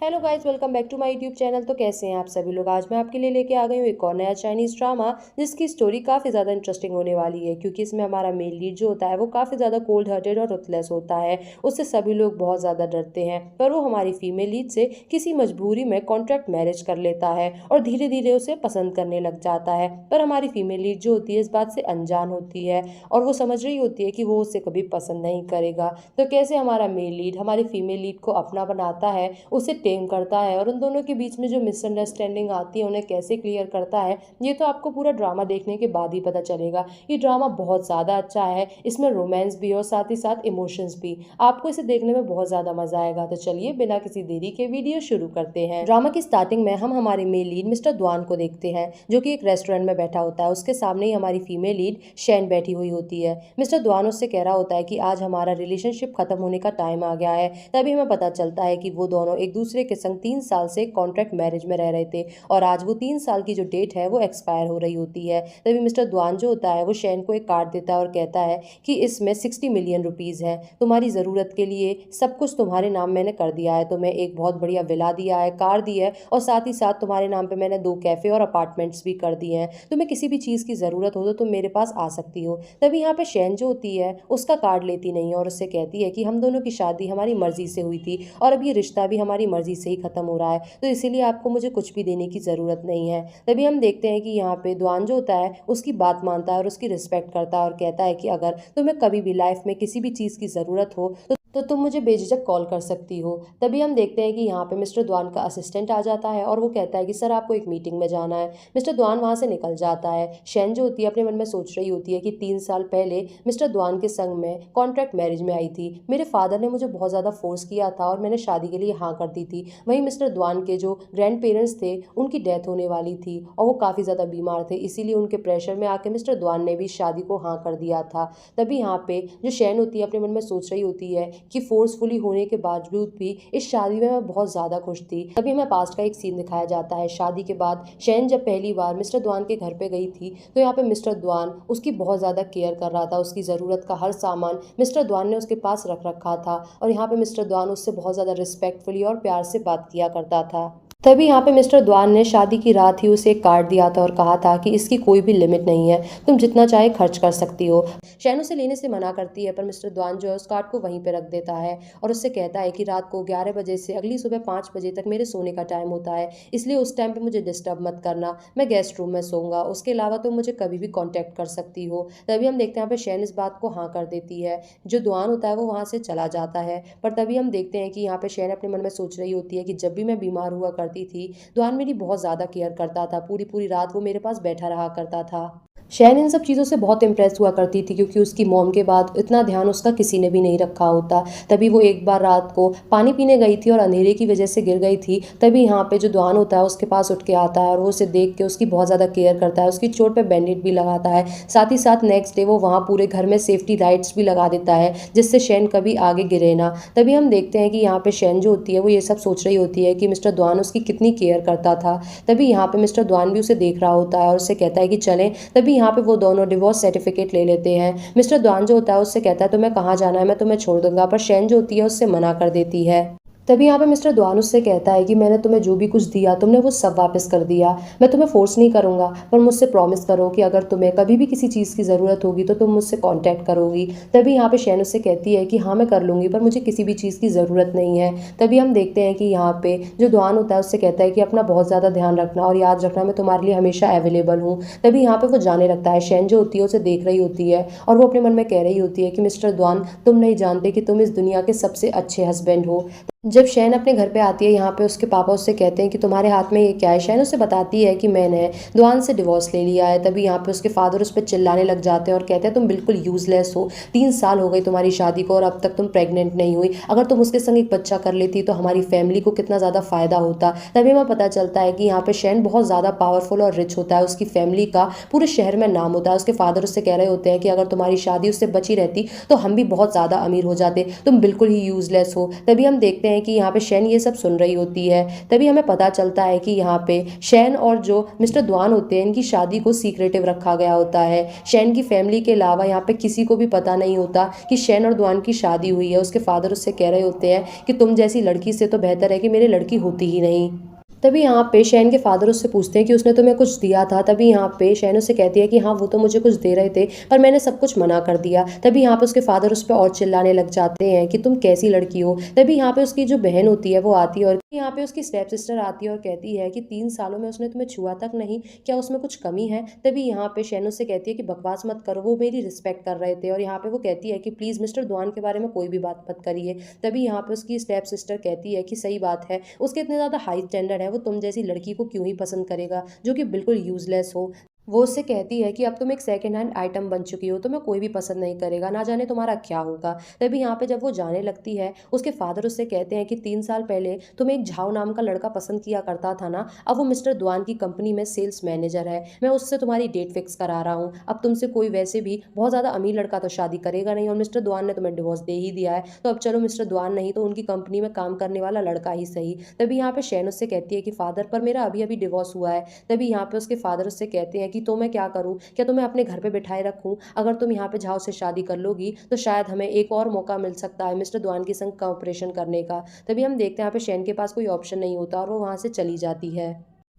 Hello guys, welcome back to my YouTube channel. तो कैसे हैं आप सभी लोग। आज मैं आपके लिए लेके आ गई हूँ एक और नया चाइनीज़ ड्रामा, जिसकी स्टोरी काफ़ी ज़्यादा इंटरेस्टिंग होने वाली है। क्योंकि इसमें हमारा मेन लीड जो होता है वो काफ़ी ज़्यादा कोल्ड हार्टेड और रुथलेस होता है। उससे सभी लोग बहुत ज़्यादा डरते हैं, पर वो हमारी फीमेल लीड से किसी मजबूरी में कॉन्ट्रैक्ट मैरिज कर लेता है और धीरे धीरे उसे पसंद करने लग जाता है। पर हमारी फीमेल लीड जो होती है इस बात से अनजान होती है और वो समझ रही होती है कि वो उसे कभी पसंद नहीं करेगा। तो कैसे हमारा मेल लीड हमारी फीमेल लीड को अपना बनाता है, उसे टेम करता है और उन दोनों के बीच में जो मिसअंडरस्टैंडिंग आती है उन्हें कैसे क्लियर करता है, ये तो आपको पूरा ड्रामा देखने के बाद ही पता चलेगा। ये ड्रामा बहुत ज़्यादा अच्छा है, इसमें रोमांस भी और साथ ही साथ इमोशंस भी। आपको इसे देखने में बहुत ज़्यादा मजा आएगा। तो चलिए बिना किसी देरी के वीडियो शुरू करते हैं। ड्रामा की स्टार्टिंग में हम हमारे मेल लीड मिस्टर द्वान को देखते हैं, जो कि एक रेस्टोरेंट में बैठा होता है। उसके सामने ही हमारी फीमेल लीड शैन बैठी हुई होती है। मिस्टर द्वान उससे कह रहा होता है कि आज हमारा रिलेशनशिप खत्म होने का टाइम आ गया है। तभी हमें पता चलता है कि वो दोनों एक दूसरे के संग 3 साल से कॉन्ट्रैक्ट मैरिज में रह रहे थे और आज वो 3 साल की जो डेट है वो एक्सपायर हो रही होती है। तभी मिस्टर द्वान जो होता है वो शैन को एक कार्ड देता है और कहता है कि इसमें 60 मिलियन रुपीज़ हैं, तुम्हारी ज़रूरत के लिए सब कुछ तुम्हारे नाम मैंने कर दिया है। तुम्हें एक बहुत बढ़िया विला दिया है, कार दी है और साथ ही साथ तुम्हारे नाम पे मैंने 2 कैफ़े और अपार्टमेंट्स भी कर दिए हैं। तुम्हें किसी भी चीज़ की ज़रूरत हो तो तुम मेरे पास आ सकती हो। तभी यहाँ पे शैन जो होती है उसका कार्ड लेती नहीं है और उससे कहती है कि हम दोनों की शादी हमारी मर्जी से हुई थी और अब ये रिश्ता भी हमारी मर्जी से ही खत्म हो रहा है, तो इसीलिए आपको मुझे कुछ भी देने की ज़रूरत नहीं है। तभी हम देखते हैं कि यहाँ पे द्वान जो होता है उसकी बात मानता है और उसकी रिस्पेक्ट करता है और कहता है कि अगर तुम्हें कभी भी लाइफ में किसी भी चीज़ की ज़रूरत हो तो तुम मुझे बेझिझक कॉल कर सकती हो। तभी हम देखते हैं कि यहाँ पे मिस्टर द्वान का असिस्टेंट आ जाता है और वो कहता है कि सर आपको एक मीटिंग में जाना है। मिस्टर द्वान वहाँ से निकल जाता है। शैन जो होती है अपने मन में सोच रही होती है कि 3 साल पहले मिस्टर द्वान के संग में कॉन्ट्रैक्ट मैरिज में आई थी। मेरे फादर ने मुझे बहुत ज़्यादा फोर्स किया था और मैंने शादी के लिए हाँ कर दी थी। वहीं मिस्टर द्वान के जो ग्रैंड पेरेंट्स थे उनकी डेथ होने वाली थी और वो काफ़ी ज़्यादा बीमार थे, इसीलिए उनके प्रेशर में आके मिस्टर द्वान ने भी शादी को हाँ कर दिया था। तभी यहाँ पे जो शैन होती है अपने मन में सोच रही होती है कि फोर्सफुली होने के बावजूद भी इस शादी में मैं बहुत ज़्यादा खुश थी। तभी हमें पास्ट का एक सीन दिखाया जाता है। शादी के बाद शैन जब पहली बार मिस्टर द्वान के घर पे गई थी तो यहाँ पे मिस्टर द्वान उसकी बहुत ज़्यादा केयर कर रहा था। उसकी ज़रूरत का हर सामान मिस्टर द्वान ने उसके पास रख रखा था और यहाँ पे मिस्टर द्वान उससे बहुत ज़्यादा रिस्पेक्टफुली और प्यार से बात किया करता था। तभी यहाँ पे मिस्टर द्वान ने शादी की रात ही उसे एक कार्ड दिया था और कहा था कि इसकी कोई भी लिमिट नहीं है, तुम जितना चाहे खर्च कर सकती हो। शैन उसे लेने से मना करती है, पर मिस्टर द्वान जो है उस कार्ड को वहीं पे रख देता है और उससे कहता है कि रात को 11 बजे से अगली सुबह 5 बजे तक मेरे सोने का टाइम होता है, इसलिए उस टाइम पे मुझे डिस्टर्ब मत करना, मैं गेस्ट रूम में सोऊंगा। उसके अलावा तुम मुझे कभी भी कॉन्टैक्ट कर सकती हो। तभी हम देखते हैं यहाँ पे शैन इस बात को हाँ कर देती है। जो द्वान होता है वो वहाँ से चला जाता है, पर तभी हम देखते हैं कि यहाँ पे शैन अपने मन में सोच रही होती है कि जब भी मैं बीमार हुआ करती थी द्वान मेरी बहुत ज़्यादा केयर करता था, पूरी पूरी रात वो मेरे पास बैठा रहा करता था। शैन इन सब चीज़ों से बहुत इम्प्रेस हुआ करती थी क्योंकि उसकी मॉम के बाद इतना ध्यान उसका किसी ने भी नहीं रखा होता। तभी वो एक बार रात को पानी पीने गई थी और अंधेरे की वजह से गिर गई थी। तभी यहाँ पे जो द्वान होता है उसके पास उठ के आता है और वो उसे देख के उसकी बहुत ज़्यादा केयर करता है, उसकी चोट पे बैंडेज भी लगाता है। साथ ही साथ नेक्स्ट डे वो वहाँ पूरे घर में सेफ्टी लाइट्स भी लगा देता है जिससे शैन कभी आगे गिरे ना। तभी हम देखते हैं कि यहाँ पे शैन जो होती है वो ये सब सोच रही होती है कि मिस्टर द्वान उसकी कितनी केयर करता था। तभी यहाँ पे मिस्टर द्वान भी उसे देख रहा होता है और उससे कहता है कि चलें। तभी यहाँ पे वो दोनों डिवोर्स सर्टिफिकेट ले लेते हैं। मिस्टर द्वान जो होता है उससे कहता है तुम्हें कहाँ जाना है, मैं तुम्हें छोड़ दूंगा, पर शैन जो होती है उससे मना कर देती है। तभी यहाँ पे मिस्टर द्वान उससे कहता है कि मैंने तुम्हें जो भी कुछ दिया तुमने वो सब वापस कर दिया, मैं तुम्हें फोर्स नहीं करूँगा, पर मुझसे प्रॉमिस करो कि अगर तुम्हें कभी भी किसी चीज़ की ज़रूरत होगी तो तुम मुझसे कांटेक्ट करोगी। तभी यहाँ पे शैन उससे कहती है कि हाँ मैं कर लूँगी, पर मुझे किसी भी चीज़ की ज़रूरत नहीं है। तभी हम देखते हैं कि यहाँ पे जो द्वान होता है उससे कहता है कि अपना बहुत ज़्यादा ध्यान रखना और याद रखना मैं तुम्हारे लिए हमेशा अवेलेबल हूँ। तभी यहाँ पे वो जाने लगता है। शैन जो होती है उसे देख रही होती है और वो अपने मन में कह रही होती है कि मिस्टर द्वान तुम नहीं जानते कि तुम इस दुनिया के सबसे अच्छे हस्बैंड हो। जब शैन अपने घर पे आती है यहाँ पे उसके पापा उससे कहते हैं कि तुम्हारे हाथ में ये क्या है। शैन उसे बताती है कि मैंने द्वान से डिवोर्स ले लिया है। तभी यहाँ पे उसके फादर उस पर चिल्लाने लग जाते हैं और कहते हैं तुम बिल्कुल यूजलेस हो, 3 साल हो गए तुम्हारी शादी को और अब तक तुम प्रेग्नेंट नहीं हुई, अगर तुम उसके संग एक बच्चा कर लेती तो हमारी फैमिली को कितना ज़्यादा फ़ायदा होता। तभी हमें पता चलता है कि यहाँ पे शैन बहुत ज़्यादा पावरफुल और रिच होता है, उसकी फैमिली का पूरे शहर में नाम होता है। उसके फादर उससे कह रहे होते हैं कि अगर तुम्हारी शादी उससे बची रहती तो हम भी बहुत ज़्यादा अमीर हो जाते, तुम बिल्कुल ही यूजलेस हो। तभी हम देखते हैं हैं कि यहाँ पे शैन ये सब सुन रही होती है। तभी हमें पता चलता है कि यहाँ पे शैन और जो मिस्टर द्वान होते हैं इनकी शादी को सीक्रेटिव रखा गया होता है। शैन की फैमिली के अलावा यहाँ पे किसी को भी पता नहीं होता कि शैन और द्वान की शादी हुई है। उसके फादर उससे कह रहे होते हैं कि तुम जैसी लड़की से तो बेहतर है कि मेरी लड़की होती ही नहीं। तभी यहाँ पे शैन के फादर उससे पूछते हैं कि उसने तुम्हें कुछ दिया था। तभी यहाँ पे शैन उससे कहती है कि हाँ वो तो मुझे कुछ दे रहे थे पर मैंने सब कुछ मना कर दिया। तभी यहाँ पे उसके फादर उस पर और चिल्लाने लग जाते हैं कि तुम कैसी लड़की हो। तभी यहाँ पे उसकी जो बहन होती है वो आती है और यहाँ पे उसकी स्टेप सिस्टर आती है और कहती है कि 3 सालों में उसने तुम्हें छुआ तक नहीं, क्या उसमें कुछ कमी है। तभी यहाँ पे शैन उससे कहती है कि बकवास मत करो, वो मेरी रिस्पेक्ट कर रहे थे। और यहाँ पे वो कहती है कि प्लीज़ मिस्टर द्वान के बारे में कोई भी बात मत करिए। तभी यहाँ पे उसकी स्टेप सिस्टर कहती है कि सही बात है, उसके इतने ज़्यादा हाई स्टैंडर्ड है, वो तुम जैसी लड़की को क्यों ही पसंद करेगा जो कि बिल्कुल यूजलेस हो। वो उससे कहती है कि अब तुम एक सेकंड हैंड आइटम बन चुकी हो, तुम्हें कोई भी पसंद नहीं करेगा, ना जाने तुम्हारा क्या होगा। तभी यहाँ पे जब वो जाने लगती है उसके फादर उससे कहते हैं कि 3 साल पहले तुम्हें एक झाओ नाम का लड़का पसंद किया करता था ना, अब वो मिस्टर द्वान की कंपनी में सेल्स मैनेजर है, मैं उससे तुम्हारी डेट फिक्स करा रहा हूँ। अब तुमसे कोई वैसे भी बहुत ज़्यादा अमीर लड़का तो शादी करेगा नहीं और मिस्टर द्वान ने तुम्हें डिवोर्स दे ही दिया है, तो अब चलो मिस्टर द्वान नहीं तो उनकी कंपनी में काम करने वाला लड़का ही सही। तभी यहाँ पे शैन उससे कहती है कि फादर पर मेरा अभी अभी डिवोर्स हुआ है। तभी यहाँ पे उसके फादर उससे कहते हैं कि तो मैं क्या करूँ, क्या तुम्हें अपने घर पे बिठाए रखूं, अगर तुम यहाँ पे झाओ से शादी कर लोगी तो शायद हमें एक और मौका मिल सकता है मिस्टर द्वान के संग कॉपरेशन करने का। तभी हम देखते हैं यहाँ पे शैन के पास कोई ऑप्शन नहीं होता और वो वहाँ से चली जाती है।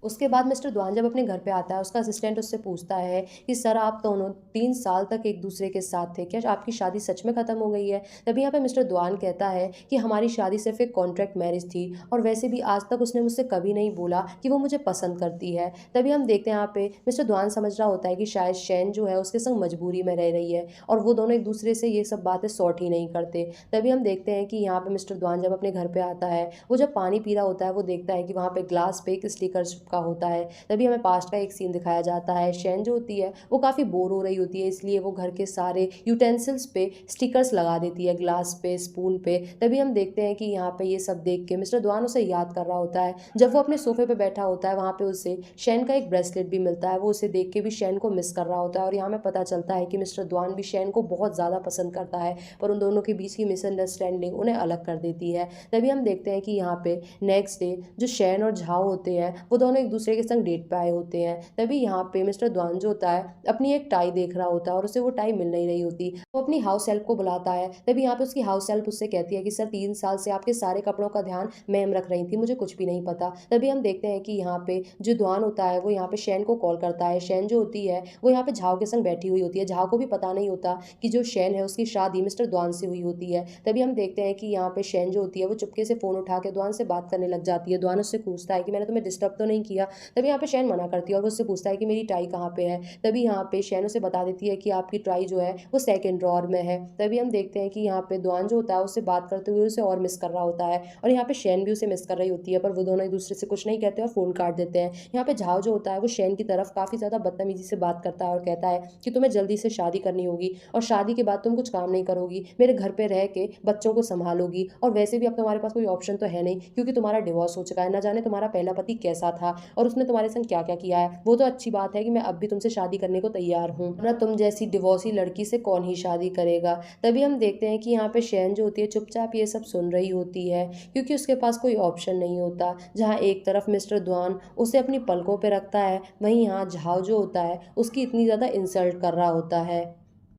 उसके बाद मिस्टर द्वान जब अपने घर पे आता है उसका असिस्टेंट उससे पूछता है कि सर आप दोनों 3 साल तक एक दूसरे के साथ थे, क्या आपकी शादी सच में ख़त्म हो गई है। तभी यहाँ पे मिस्टर द्वान कहता है कि हमारी शादी सिर्फ एक कॉन्ट्रैक्ट मैरिज थी और वैसे भी आज तक उसने मुझसे कभी नहीं बोला कि वो मुझे पसंद करती है। तभी हम देखते हैं यहाँ पे मिस्टर द्वान समझ रहा होता है कि शायद शैन जो है उसके संग मजबूरी में रह रही है और वो दोनों एक दूसरे से ये सब बातें सॉर्ट ही नहीं करते। तभी हम देखते हैं कि यहाँ पे मिस्टर द्वान जब अपने घर पे आता है वो जब पानी पी रहा होता है वो देखता है कि वहाँ पे ग्लास पे एक स्टिकर चिपका होता है। तभी हमें पास्ट का एक सीन दिखाया जाता है। शैन जो होती है वो काफ़ी बोर हो रही होती है, इसलिए वो घर के सारे यूटेंसिल्स पे स्टिकर्स लगा देती है, ग्लास पे, स्पून पे। तभी हम देखते हैं कि यहाँ पे ये सब देख के मिस्टर द्वान उसे याद कर रहा होता है। जब वो अपने सोफे पे बैठा होता है वहाँ पे उसे शैन का एक ब्रेसलेट भी मिलता है, वो उसे देख के भी शैन को मिस कर रहा होता है। और यहाँ में पता चलता है कि मिस्टर द्वान भी शैन को बहुत ज़्यादा पसंद करता है, पर उन दोनों के बीच की मिसअंडरस्टैंडिंग उन्हें अलग कर देती है। तभी हम देखते हैं कि यहाँ पे नेक्स्ट डे जो शैन और झाओ होते हैं वो दोनों एक दूसरे के संग डेट पे आए होते हैं। तभी यहाँ पे मिस्टर द्वान जो होता है अपनी एक टाई देख रहा होता है और उसे वो टाई मिल नहीं रही होती। वो अपनी हाउस हेल्प को बुलाता है। तभी यहाँ पे उसकी हाउस हेल्प उससे कहती है कि सर 3 साल से आपके सारे कपड़ों का ध्यान मैम रख रही थी, मुझे कुछ भी नहीं पता। तभी हम देखते हैं कि यहाँ पे जो द्वान होता है वो यहाँ पे शैन को कॉल करता है। शैन जो होती है वो यहाँ पे झाओ के संग बैठी हुई होती है। झाओ को भी पता नहीं होता कि जो शैन है उसकी शादी मिस्टर द्वान से हुई होती है। तभी हम देखते हैं कि यहाँ पे शैन जो होती है वो चुपके से फोन उठा के द्वान से बात करने लग जाती है। द्वान उससे पूछता है कि मैंने तुम्हें डिस्टर्ब तो नहीं किया। तभी यहाँ पे शैन मना करती है और उससे पूछता है कि मेरी टाई कहाँ पे है। तभी यहाँ पे शैन उसे बता देती है कि आपकी टाई जो है वो सेकंड ड्रॉअर में है। तभी हम देखते हैं कि यहाँ पे द्वान जो होता है उससे बात करते हुए उसे और मिस कर रहा होता है और यहाँ पे शैन भी उसे मिस कर रही होती है, पर वो दोनों एक दूसरे से कुछ नहीं कहते और फोन काट देते हैं। यहाँ पे झाओ जो होता है वो शैन की तरफ काफ़ी ज़्यादा बदतमीजी से बात करता है और कहता है कि तुम्हें जल्दी से शादी करनी होगी और शादी के बाद तुम कुछ काम नहीं करोगी, मेरे घर पे रह के बच्चों को संभालोगी और वैसे भी अब तुम्हारे पास कोई ऑप्शन तो है नहीं क्योंकि तुम्हारा डिवोर्स हो चुका है। ना जाने तुम्हारा पहला पति कैसा था और उसने तुम्हारे संग क्या क्या किया है। वो तो अच्छी बात है कि मैं अब भी तुमसे शादी करने को तैयार हूँ, वरना तुम जैसी डिवोर्सी लड़की से कौन ही शादी करेगा। तभी हम देखते हैं कि यहाँ पे शैन जो होती है चुपचाप ये सब सुन रही होती है क्योंकि उसके पास कोई ऑप्शन नहीं होता। जहाँ एक तरफ मिस्टर द्वान उसे अपनी पलकों पे रखता है, वहीं यहाँ झाओ जो होता है उसकी इतनी ज़्यादा इंसल्ट कर रहा होता है।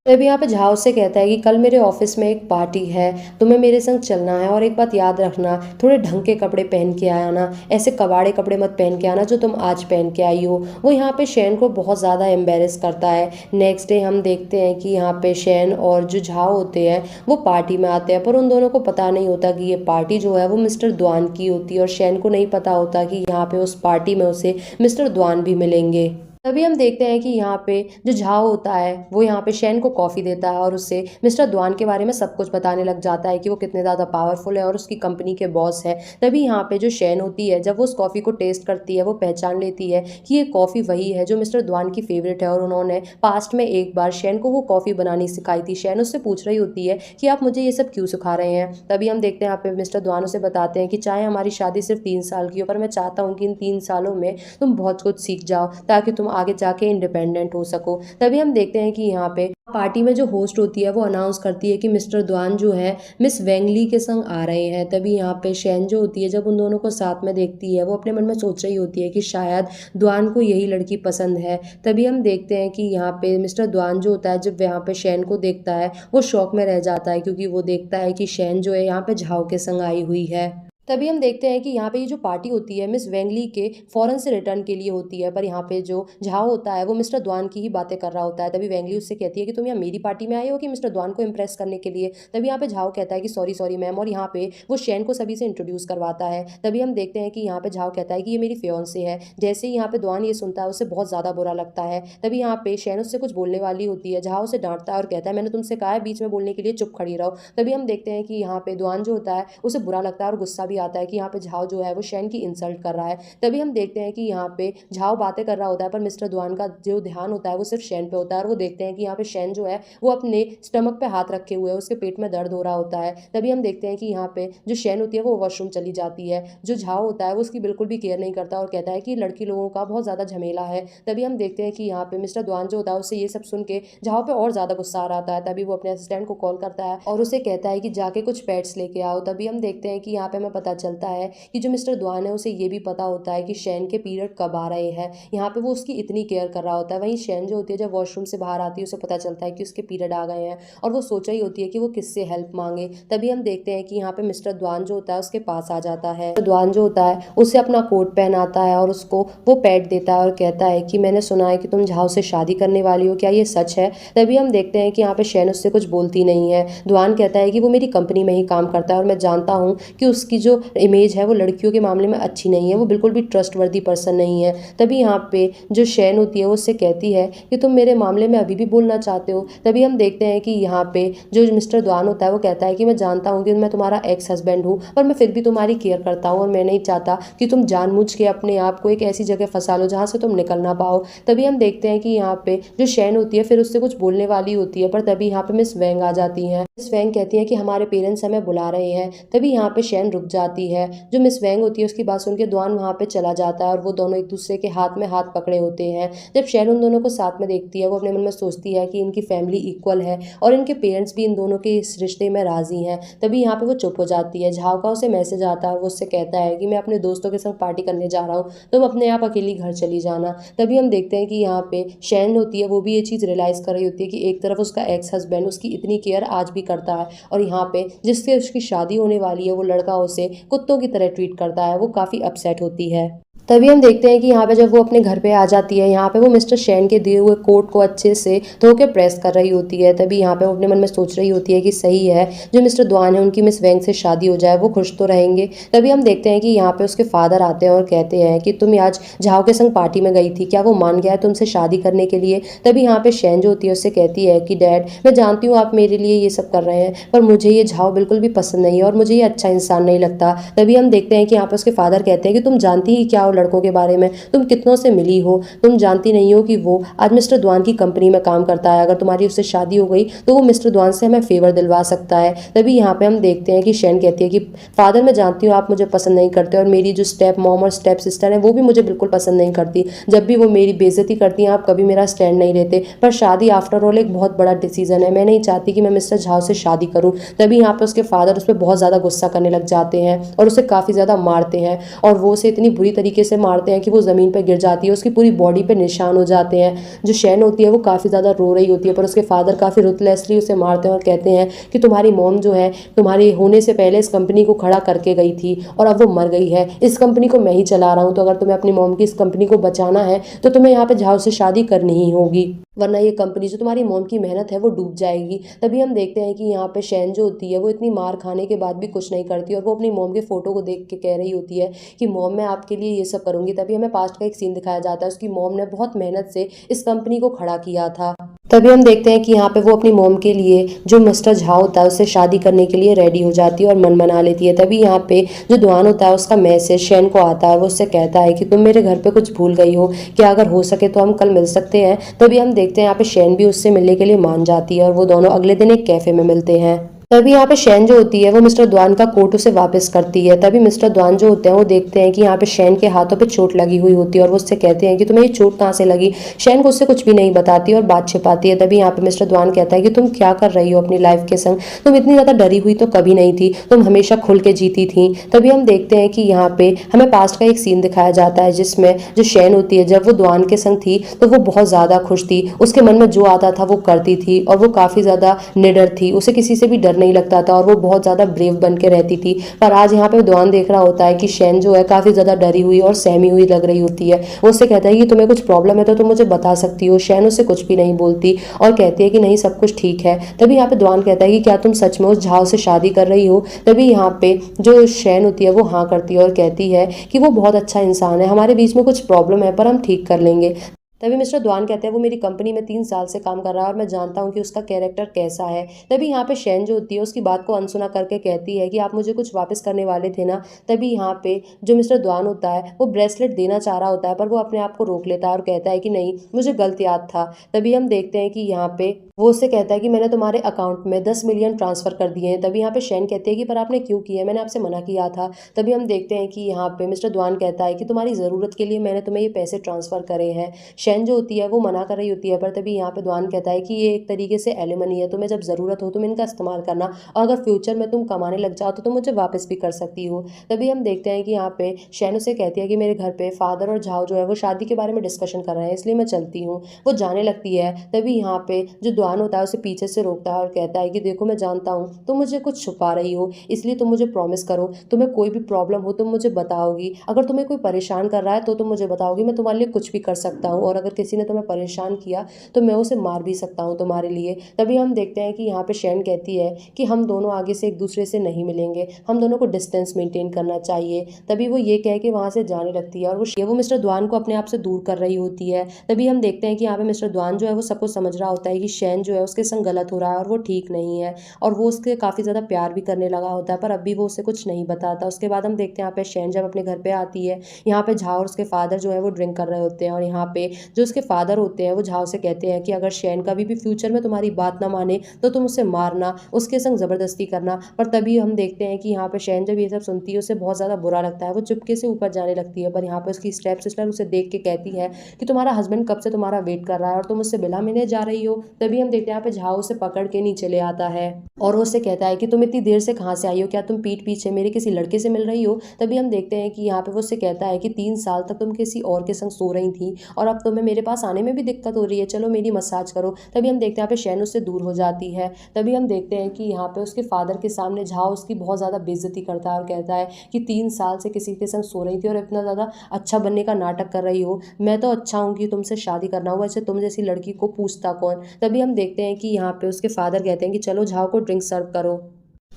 तभी यहाँ पे झाओ से कहता है कि कल मेरे ऑफिस में एक पार्टी है, तुम्हें मेरे संग चलना है और एक बात याद रखना, थोड़े ढंग के कपड़े पहन के आना, ऐसे कबाड़े कपड़े मत पहन के आना जो तुम आज पहन के आई हो। वो यहाँ पे शैन को बहुत ज़्यादा एम्बेरस करता है। नेक्स्ट डे हम देखते हैं कि यहाँ पे शैन और जो झाओ होते हैं वो पार्टी में आते हैं, पर उन दोनों को पता नहीं होता कि ये पार्टी जो है वो मिस्टर द्वान की होती है और शैन को नहीं पता होता कि यहाँ पे उस पार्टी में उसे मिस्टर द्वान भी मिलेंगे। तभी हम देखते हैं कि यहाँ पे जो झाओ होता है वो यहाँ पे शैन को कॉफ़ी देता है और उससे मिस्टर द्वान के बारे में सब कुछ बताने लग जाता है कि वो कितने ज़्यादा पावरफुल है और उसकी कंपनी के बॉस है। तभी यहाँ पे जो शैन होती है जब वो उस कॉफ़ी को टेस्ट करती है वो पहचान लेती है कि ये कॉफ़ी वही है जो मिस्टर द्वान की फेवरेट है और उन्होंने पास्ट में एक बार शैन को वो कॉफ़ी बनानी सिखाई थी। शैन उससे पूछ रही होती है कि आप मुझे ये सब क्यों सिखा रहे हैं। तभी हम देखते हैं यहाँ पे मिस्टर द्वान उसे बताते हैं कि चाहे हमारी शादी सिर्फ 3 साल की हो, पर मैं चाहता हूँ कि इन 3 सालों में तुम बहुत कुछ सीख जाओ ताकि तुम आगे जाके इंडिपेंडेंट हो सको। तभी हम देखते हैं कि यहाँ पे पार्टी में जो होस्ट होती है वो अनाउंस करती है कि मिस्टर द्वान जो है मिस वेंगली के संग आ रहे हैं। तभी यहाँ पे शैन जो होती है जब उन दोनों को साथ में देखती है वो अपने मन में सोच रही होती है कि शायद द्वान को यही लड़की पसंद है। तभी हम देखते हैं कि यहाँ पे मिस्टर द्वान जो होता है जब यहाँ पे शैन को देखता है वो शौक में रह जाता है, क्योंकि वो देखता है कि शैन जो है यहाँ पे झाओ के संग आई हुई है। तभी हम देखते हैं कि यहाँ पे ये जो पार्टी होती है मिस वेंगली के फॉरेन से रिटर्न के लिए होती है, पर यहाँ पे जो झाओ होता है वो मिस्टर द्वान की ही बातें कर रहा होता है। तभी वेंगली उससे कहती है कि तुम यहाँ मेरी पार्टी में आए हो कि मिस्टर द्वान को इम्प्रेस करने के लिए। तभी यहाँ पे झाओ कहता है कि सॉरी सॉरी मैम, और यहाँ पे वो शैन को सभी से इंट्रोड्यूस करवाता है। तभी हम देखते हैं कि यहाँ पे झाओ कहता है कि ये मेरी फियोंसे है। जैसे ही यहाँ पे द्वान ये सुनता है उसे बहुत ज़्यादा बुरा लगता है। तभी यहाँ पे शैन उससे कुछ बोलने वाली होती है, झाओ उसे डांटता है और कहता है मैंने तुमसे कहा है बीच में बोलने के लिए चुप खड़ी रहो। तभी हम देखते हैं कि यहाँ पे द्वान जो होता है उसे बुरा लगता है और गुस्सा भी आता है कि यहाँ पे झाओ जो है वो शैन की इंसल्ट कर रहा है। तभी हम देखते हैं कि यहाँ पे झाओ बातें कर रहा होता है पर मिस्टर द्वान का जो ध्यान होता है वो सिर्फ शैन पे होता है, और वो देखते हैं कि यहाँ पे शैन जो है वो अपने स्टमक पे हाथ रखे हुए है, उसके पेट में दर्द हो रहा होता है। तभी हम देखते हैं कि यहाँ पे जो शैन होती है वो वॉशरूम चली जाती है। जो झाओ होता है वो उसकी बिल्कुल भी केयर नहीं करता और कहता है कि लड़की लोगों का बहुत ज़्यादा झमेला है। तभी हम देखते हैं कि यहाँ पे मिस्टर द्वान जो होता है उससे ये सब सुन के झाओ पे और ज़्यादा गुस्सा आ रहा होता है। तभी वो अपने असिस्टेंट को कॉल करता है और उसे कहता है कि जाके कुछ पेट्स लेके आओ। तभी हम देखते हैं कि यहाँ पे हमें पता चलता है कि जो मिस्टर द्वान है उसे ये भी पता होता है कि शैन के पीरियड कब आ रहे हैं। यहाँ पे वो उसकी इतनी केयर कर रहा होता है। वहीं शैन जो होती है जब वॉशरूम से बाहर आती है उसे पता चलता है कि उसके पीरियड आ गए हैं और वो सोच रही होती है कि वो किससे हेल्प मांगे। तभी हम देखते हैं कि यहाँ पे मिस्टर द्वान जो होता है उसके पास आ जाता है। द्वान जो होता है उसे अपना कोट पहनाता है और उसको वो पैट देता है और कहता है कि मैंने सुना है कि तुम झाओ से शादी करने वाली हो, क्या ये सच है? तभी हम देखते हैं कि यहाँ पे शैन उससे कुछ बोलती नहीं है। द्वान कहता है कि वो मेरी कंपनी में ही काम करता है और मैं जानता हूँ कि उसकी जो इमेज है वो लड़कियों के मामले में अच्छी नहीं है, वो बिल्कुल भी ट्रस्टवर्दी पर्सन नहीं है। तभी यहाँ पे जो शैन होती है वो उससे कहती है कि तुम मेरे मामले में अभी भी बोलना चाहते हो। तभी हम देखते हैं कि यहाँ पे जो मिस्टर द्वान होता है वो कहता है कि मैं जानता हूँ कि मैं तुम्हारा एक्स हस्बैंड हूँ, पर मैं फिर भी तुम्हारी केयर करता हूँ और मैं नहीं चाहता कि तुम जानबूझ के अपने आप को एक ऐसी जगह फंसा लो जहाँ से तुम निकल ना पाओ। तभी हम देखते हैं कि यहाँ पे जो शैन होती है फिर उससे कुछ बोलने वाली होती है, पर तभी यहाँ पे मिस वेंग आ जाती हैं। मिस वेंग कहती है कि हमारे पेरेंट्स हमें बुला रहे हैं। तभी यहाँ पे शैन रुक जाती है। जो मिस वेंग होती है उसकी बात सुन के द्वान वहाँ पे चला जाता है और वो दोनों एक दूसरे के हाथ में हाथ पकड़े होते हैं। जब शैन उन दोनों को साथ में देखती है वो अपने मन में सोचती है कि इनकी फैमिली इक्वल है और इनके पेरेंट्स भी इन दोनों के इस रिश्ते में राजी हैं। तभी यहाँ पे वो चुप हो जाती है। झाओ का उसे मैसेज आता है और वो उससे कहता है कि मैं अपने दोस्तों के संग पार्टी करने जा रहा हूँ, तुम अपने आप अकेली घर चली जाना। तभी हम देखते हैं कि यहाँ पे शैन होती है वो भी ये चीज़ रियलाइज़ कर रही होती है कि एक तरफ उसका एक्स हस्बैंड उसकी इतनी केयर आज भी करता है और यहाँ पे जिससे उसकी शादी होने वाली है वो लड़का उसे कुत्तों की तरह ट्रीट करता है। वो काफ़ी अपसेट होती है। तभी हम देखते हैं कि यहाँ पे जब वो अपने घर पे आ जाती है यहाँ पे वो मिस्टर शैन के दिए हुए कोट को अच्छे से धो के प्रेस कर रही होती है। तभी यहाँ पे वो अपने मन में सोच रही होती है कि सही है जो मिस्टर द्वान है उनकी मिस वेंग से शादी हो जाए, वो खुश तो रहेंगे। तभी हम देखते हैं कि यहाँ पे उसके फादर आते हैं और कहते हैं कि तुम आज झाओ के संग पार्टी में गई थी, क्या वो मान गया है तुमसे शादी करने के लिए? तभी यहाँ पे शैन जो होती है उससे कहती है कि डैड मैं जानती हूँ आप मेरे लिए ये सब कर रहे हैं, पर मुझे ये झाओ बिल्कुल भी पसंद नहीं है और मुझे ये अच्छा इंसान नहीं लगता। तभी हम देखते हैं कि यहाँ पे उसके फादर कहते हैं कि तुम जानती ही क्या हो लड़कों के बारे में, तुम कितनों से मिली हो, तुम जानती नहीं हो कि वो आज मिस्टर द्वान की कंपनी में काम करता है, अगर तुम्हारी उससे शादी हो गई तो वो मिस्टर द्वान से हमें फेवर दिलवा सकता है। तभी यहाँ पे हम देखते हैं कि शैन कहती है कि फादर मैं जानती हूँ आप मुझे पसंद नहीं करते और मेरी जो स्टेप मॉम और स्टेप सिस्टर है वो भी मुझे बिल्कुल पसंद नहीं करती, जब भी वो मेरी बेइज्जती करती हैं आप कभी मेरा स्टैंड नहीं लेते, पर शादी आफ्टर ऑल एक बहुत बड़ा डिसीजन है, मैं नहीं चाहती कि मैं मिस्टर झाओ से शादी करूँ। तभी यहाँ पे उसके फादर उस पर बहुत ज़्यादा गुस्सा करने लग जाते हैं और उसे काफ़ी ज़्यादा मारते हैं और वो उसे इतनी बुरी तरीके से मारते हैं कि वो ज़मीन पर गिर जाती है, उसकी पूरी बॉडी पे निशान हो जाते हैं। जो शैन होती है वो काफ़ी ज़्यादा रो रही होती है पर उसके फादर काफ़ी रुथलेसली उसे मारते हैं और कहते हैं कि तुम्हारी मॉम जो है तुम्हारे होने से पहले इस कंपनी को खड़ा करके गई थी और अब वो मर गई है, इस कंपनी को मैं ही चला रहा हूँ, तो अगर तुम्हें अपनी मॉम की इस कंपनी को बचाना है तो तुम्हें यहाँ पे झाओ से शादी करनी ही होगी, वरना ये कंपनी जो तुम्हारी मॉम की मेहनत है वो डूब जाएगी। तभी हम देखते हैं कि यहाँ पे शैन जो होती है वो इतनी मार खाने के बाद भी कुछ नहीं करती और वो अपनी मॉम के फोटो को देख के कह रही होती है कि मॉम मैं आपके लिए ये सब करूंगी। तभी हमें पास्ट का एक सीन दिखाया जाता है, उसकी मॉम ने बहुत मेहनत से इस कंपनी को खड़ा किया था। तभी हम देखते हैं कि यहाँ पे वो अपनी मॉम के लिए जो मिस्टर झाओ होता है उससे शादी करने के लिए रेडी हो जाती है और मन बना लेती है। तभी यहाँ पे जो द्वान होता है उसका मैसेज शैन को आता है, वो उससे कहता है कि तुम मेरे घर पे कुछ भूल गई हो, क्या अगर हो सके तो हम कल मिल सकते हैं। तभी हम देखते हैं यहाँ पे शैन भी उससे मिलने के लिए मान जाती है और वो दोनों अगले दिन एक कैफे में मिलते हैं। तभी यहाँ पे शैन जो होती है वो मिस्टर द्वान का कोट उसे वापस करती है। तभी मिस्टर द्वान जो होते हैं वो देखते हैं कि यहाँ पे शैन के हाथों पे चोट लगी हुई होती है और वो उससे कहते हैं कि तुम्हें ये चोट कहाँ से लगी। शैन को उससे कुछ भी नहीं बताती और बात छिपाती है। तभी यहाँ पे मिस्टर द्वान कहता है कि तुम क्या कर रही हो अपनी लाइफ के संग, तुम इतनी ज्यादा डरी हुई तो कभी नहीं थी, तुम हमेशा खुल के जीती थी। तभी हम देखते हैं कि यहाँ पे हमें पास्ट का एक सीन दिखाया जाता है जिसमें जो शैन होती है जब वो द्वान के संग थी तो वो बहुत ज्यादा खुश थी, उसके मन में जो आता था वो करती थी और वो काफी ज्यादा निडर थी, उसे किसी से भी डर नहीं लगता था और वो बहुत ज्यादा ब्रेव बन के रहती थी। पर आज यहाँ पे द्वान देख रहा होता है कि शैन जो है काफी ज्यादा डरी हुई और सहमी हुई लग रही होती है। वो उससे कहता है कि तुम्हें कुछ प्रॉब्लम है तो तुम मुझे बता सकती हो। शैन उससे कुछ भी नहीं बोलती और कहती है कि नहीं सब कुछ ठीक है। तभी यहाँ पे द्वान कहता है कि क्या तुम सच में उस झाव से शादी कर रही हो। तभी यहाँ पे जो शैन होती है वो हाँ करती है और कहती है कि वो बहुत अच्छा इंसान है, हमारे बीच में कुछ प्रॉब्लम है पर हम ठीक कर लेंगे। तभी मिस्टर द्वान कहते हैं वो मेरी कंपनी में 3 साल से काम कर रहा है और मैं जानता हूँ कि उसका कैरेक्टर कैसा है। तभी यहाँ पे शैन जो होती है उसकी बात को अनसुना करके कहती है कि आप मुझे कुछ वापस करने वाले थे ना। तभी यहाँ पे जो मिस्टर द्वान होता है वो ब्रेसलेट देना चाह रहा होता है पर वो अपने आप को रोक लेता है और कहता है कि नहीं मुझे गलत याद था। तभी हम देखते हैं कि यहाँ पे वो उससे कहता है कि मैंने तुम्हारे अकाउंट में 10 मिलियन ट्रांसफर कर दिए हैं। तभी यहाँ पे शैन कहते हैं कि पर आपने क्यों किया, मैंने आपसे मना किया था। तभी हम देखते हैं कि यहाँ पे मिस्टर द्वान कहता है कि तुम्हारी ज़रूरत के लिए मैंने तुम्हें ये पैसे ट्रांसफ़र करे हैं। शैन जो होती है वो मना कर रही होती है पर तभी यहाँ पे द्वान कहता है कि ये एक तरीके से एलिमनी है, तुम्हें जब ज़रूरत हो तुम इनका इस्तेमाल करना और अगर फ्यूचर में तुम कमाने लग जाओ तो तुम मुझे वापस भी कर सकती हो। तभी हम देखते हैं कि यहाँ पे शैन उसे कहती है कि मेरे घर पे फादर और झाओ जो है वो शादी के बारे में डिस्कशन कर रहे हैं इसलिए मैं चलती हूँ। वो जाने लगती है। तभी यहाँ पे जो द्वान होता है उसे पीछे से रोकता है और कहता है कि देखो मैं जानता हूँ तुम मुझे कुछ छुपा रही हो, इसलिए तुम मुझे प्रॉमिस करो तुम्हें कोई भी प्रॉब्लम हो तुम मुझे बताओगी, अगर तुम्हें कोई परेशान कर रहा है तो तुम मुझे बताओगी, मैं तुम्हारे लिए कुछ भी कर सकता हूँ और अगर किसी ने तुम्हें परेशान किया तो मैं उसे मार भी सकता हूँ तुम्हारे लिए। तभी हम देखते हैं कि यहाँ पे शैन कहती है कि हम दोनों आगे से एक दूसरे से नहीं मिलेंगे, हम दोनों को डिस्टेंस मेंटेन करना चाहिए। तभी वो ये कह के वहाँ से जाने लगती है और वो मिस्टर द्वान को अपने आप से दूर कर रही होती है। तभी हम देखते हैं कि यहाँ पे मिस्टर द्वान जो है वो सब कुछ समझ रहा होता है कि शैन जो है उसके संग गलत हो रहा है और वो ठीक नहीं है और वो उसके काफ़ी ज़्यादा प्यार भी करने लगा होता है पर अभी वो उसे कुछ नहीं बताता। उसके बाद हम देखते हैं यहाँ पे शैन जब अपने घर पे आती है, यहाँ पे झाओ और उसके फादर जो है वो ड्रिंक कर रहे होते हैं और यहाँ पे जो उसके फादर होते हैं वो झाओ से कहते हैं कि अगर शैन कभी भी फ्यूचर में तुम्हारी बात ना माने तो तुम उसे मारना, उसके संग ज़बरदस्ती करना। पर तभी हम देखते हैं कि यहाँ पे शैन जब ये सब सुनती है उसे बहुत ज़्यादा बुरा लगता है, वो चुपके से ऊपर जाने लगती है। पर यहाँ पे उसकी स्टेप सिस्टर उसे देख के कहती है कि तुम्हारा हस्बैंड कब से तुम्हारा वेट कर रहा है और तुम उससे बिना मिलने जा रही हो। तभी हम देखते हैं यहाँ पे झाओ उसे पकड़ के नीचे ले आता है और वो उससे कहता है कि तुम इतनी देर से कहाँ से आई हो, क्या तुम पीठ पीछे मेरे किसी लड़के से मिल रही हो। तभी हम देखते हैं कि यहाँ पे वो उससे कहता है कि 3 साल तक तुम किसी और के संग सो रही थी और अब तुम्हें मेरे पास आने में भी दिक्कत हो रही है, चलो मेरी मसाज करो। तभी हम देखते हैं यहाँ पे शैन उससे दूर हो जाती है। तभी हम देखते हैं कि यहाँ पे उसके फादर के सामने झाओ उसकी बहुत ज़्यादा बेइज्जती करता है और कहता है कि 3 साल से किसी के संग सो रही थी और इतना ज़्यादा अच्छा बनने का नाटक कर रही हो, मैं तो अच्छा हूँ कि तुमसे शादी करना हुआ, ऐसे तुम जैसी लड़की को पूछता कौन। तभी हम देखते हैं कि यहाँ पे उसके फादर कहते हैं कि चलो झाओ को ड्रिंक सर्व करो।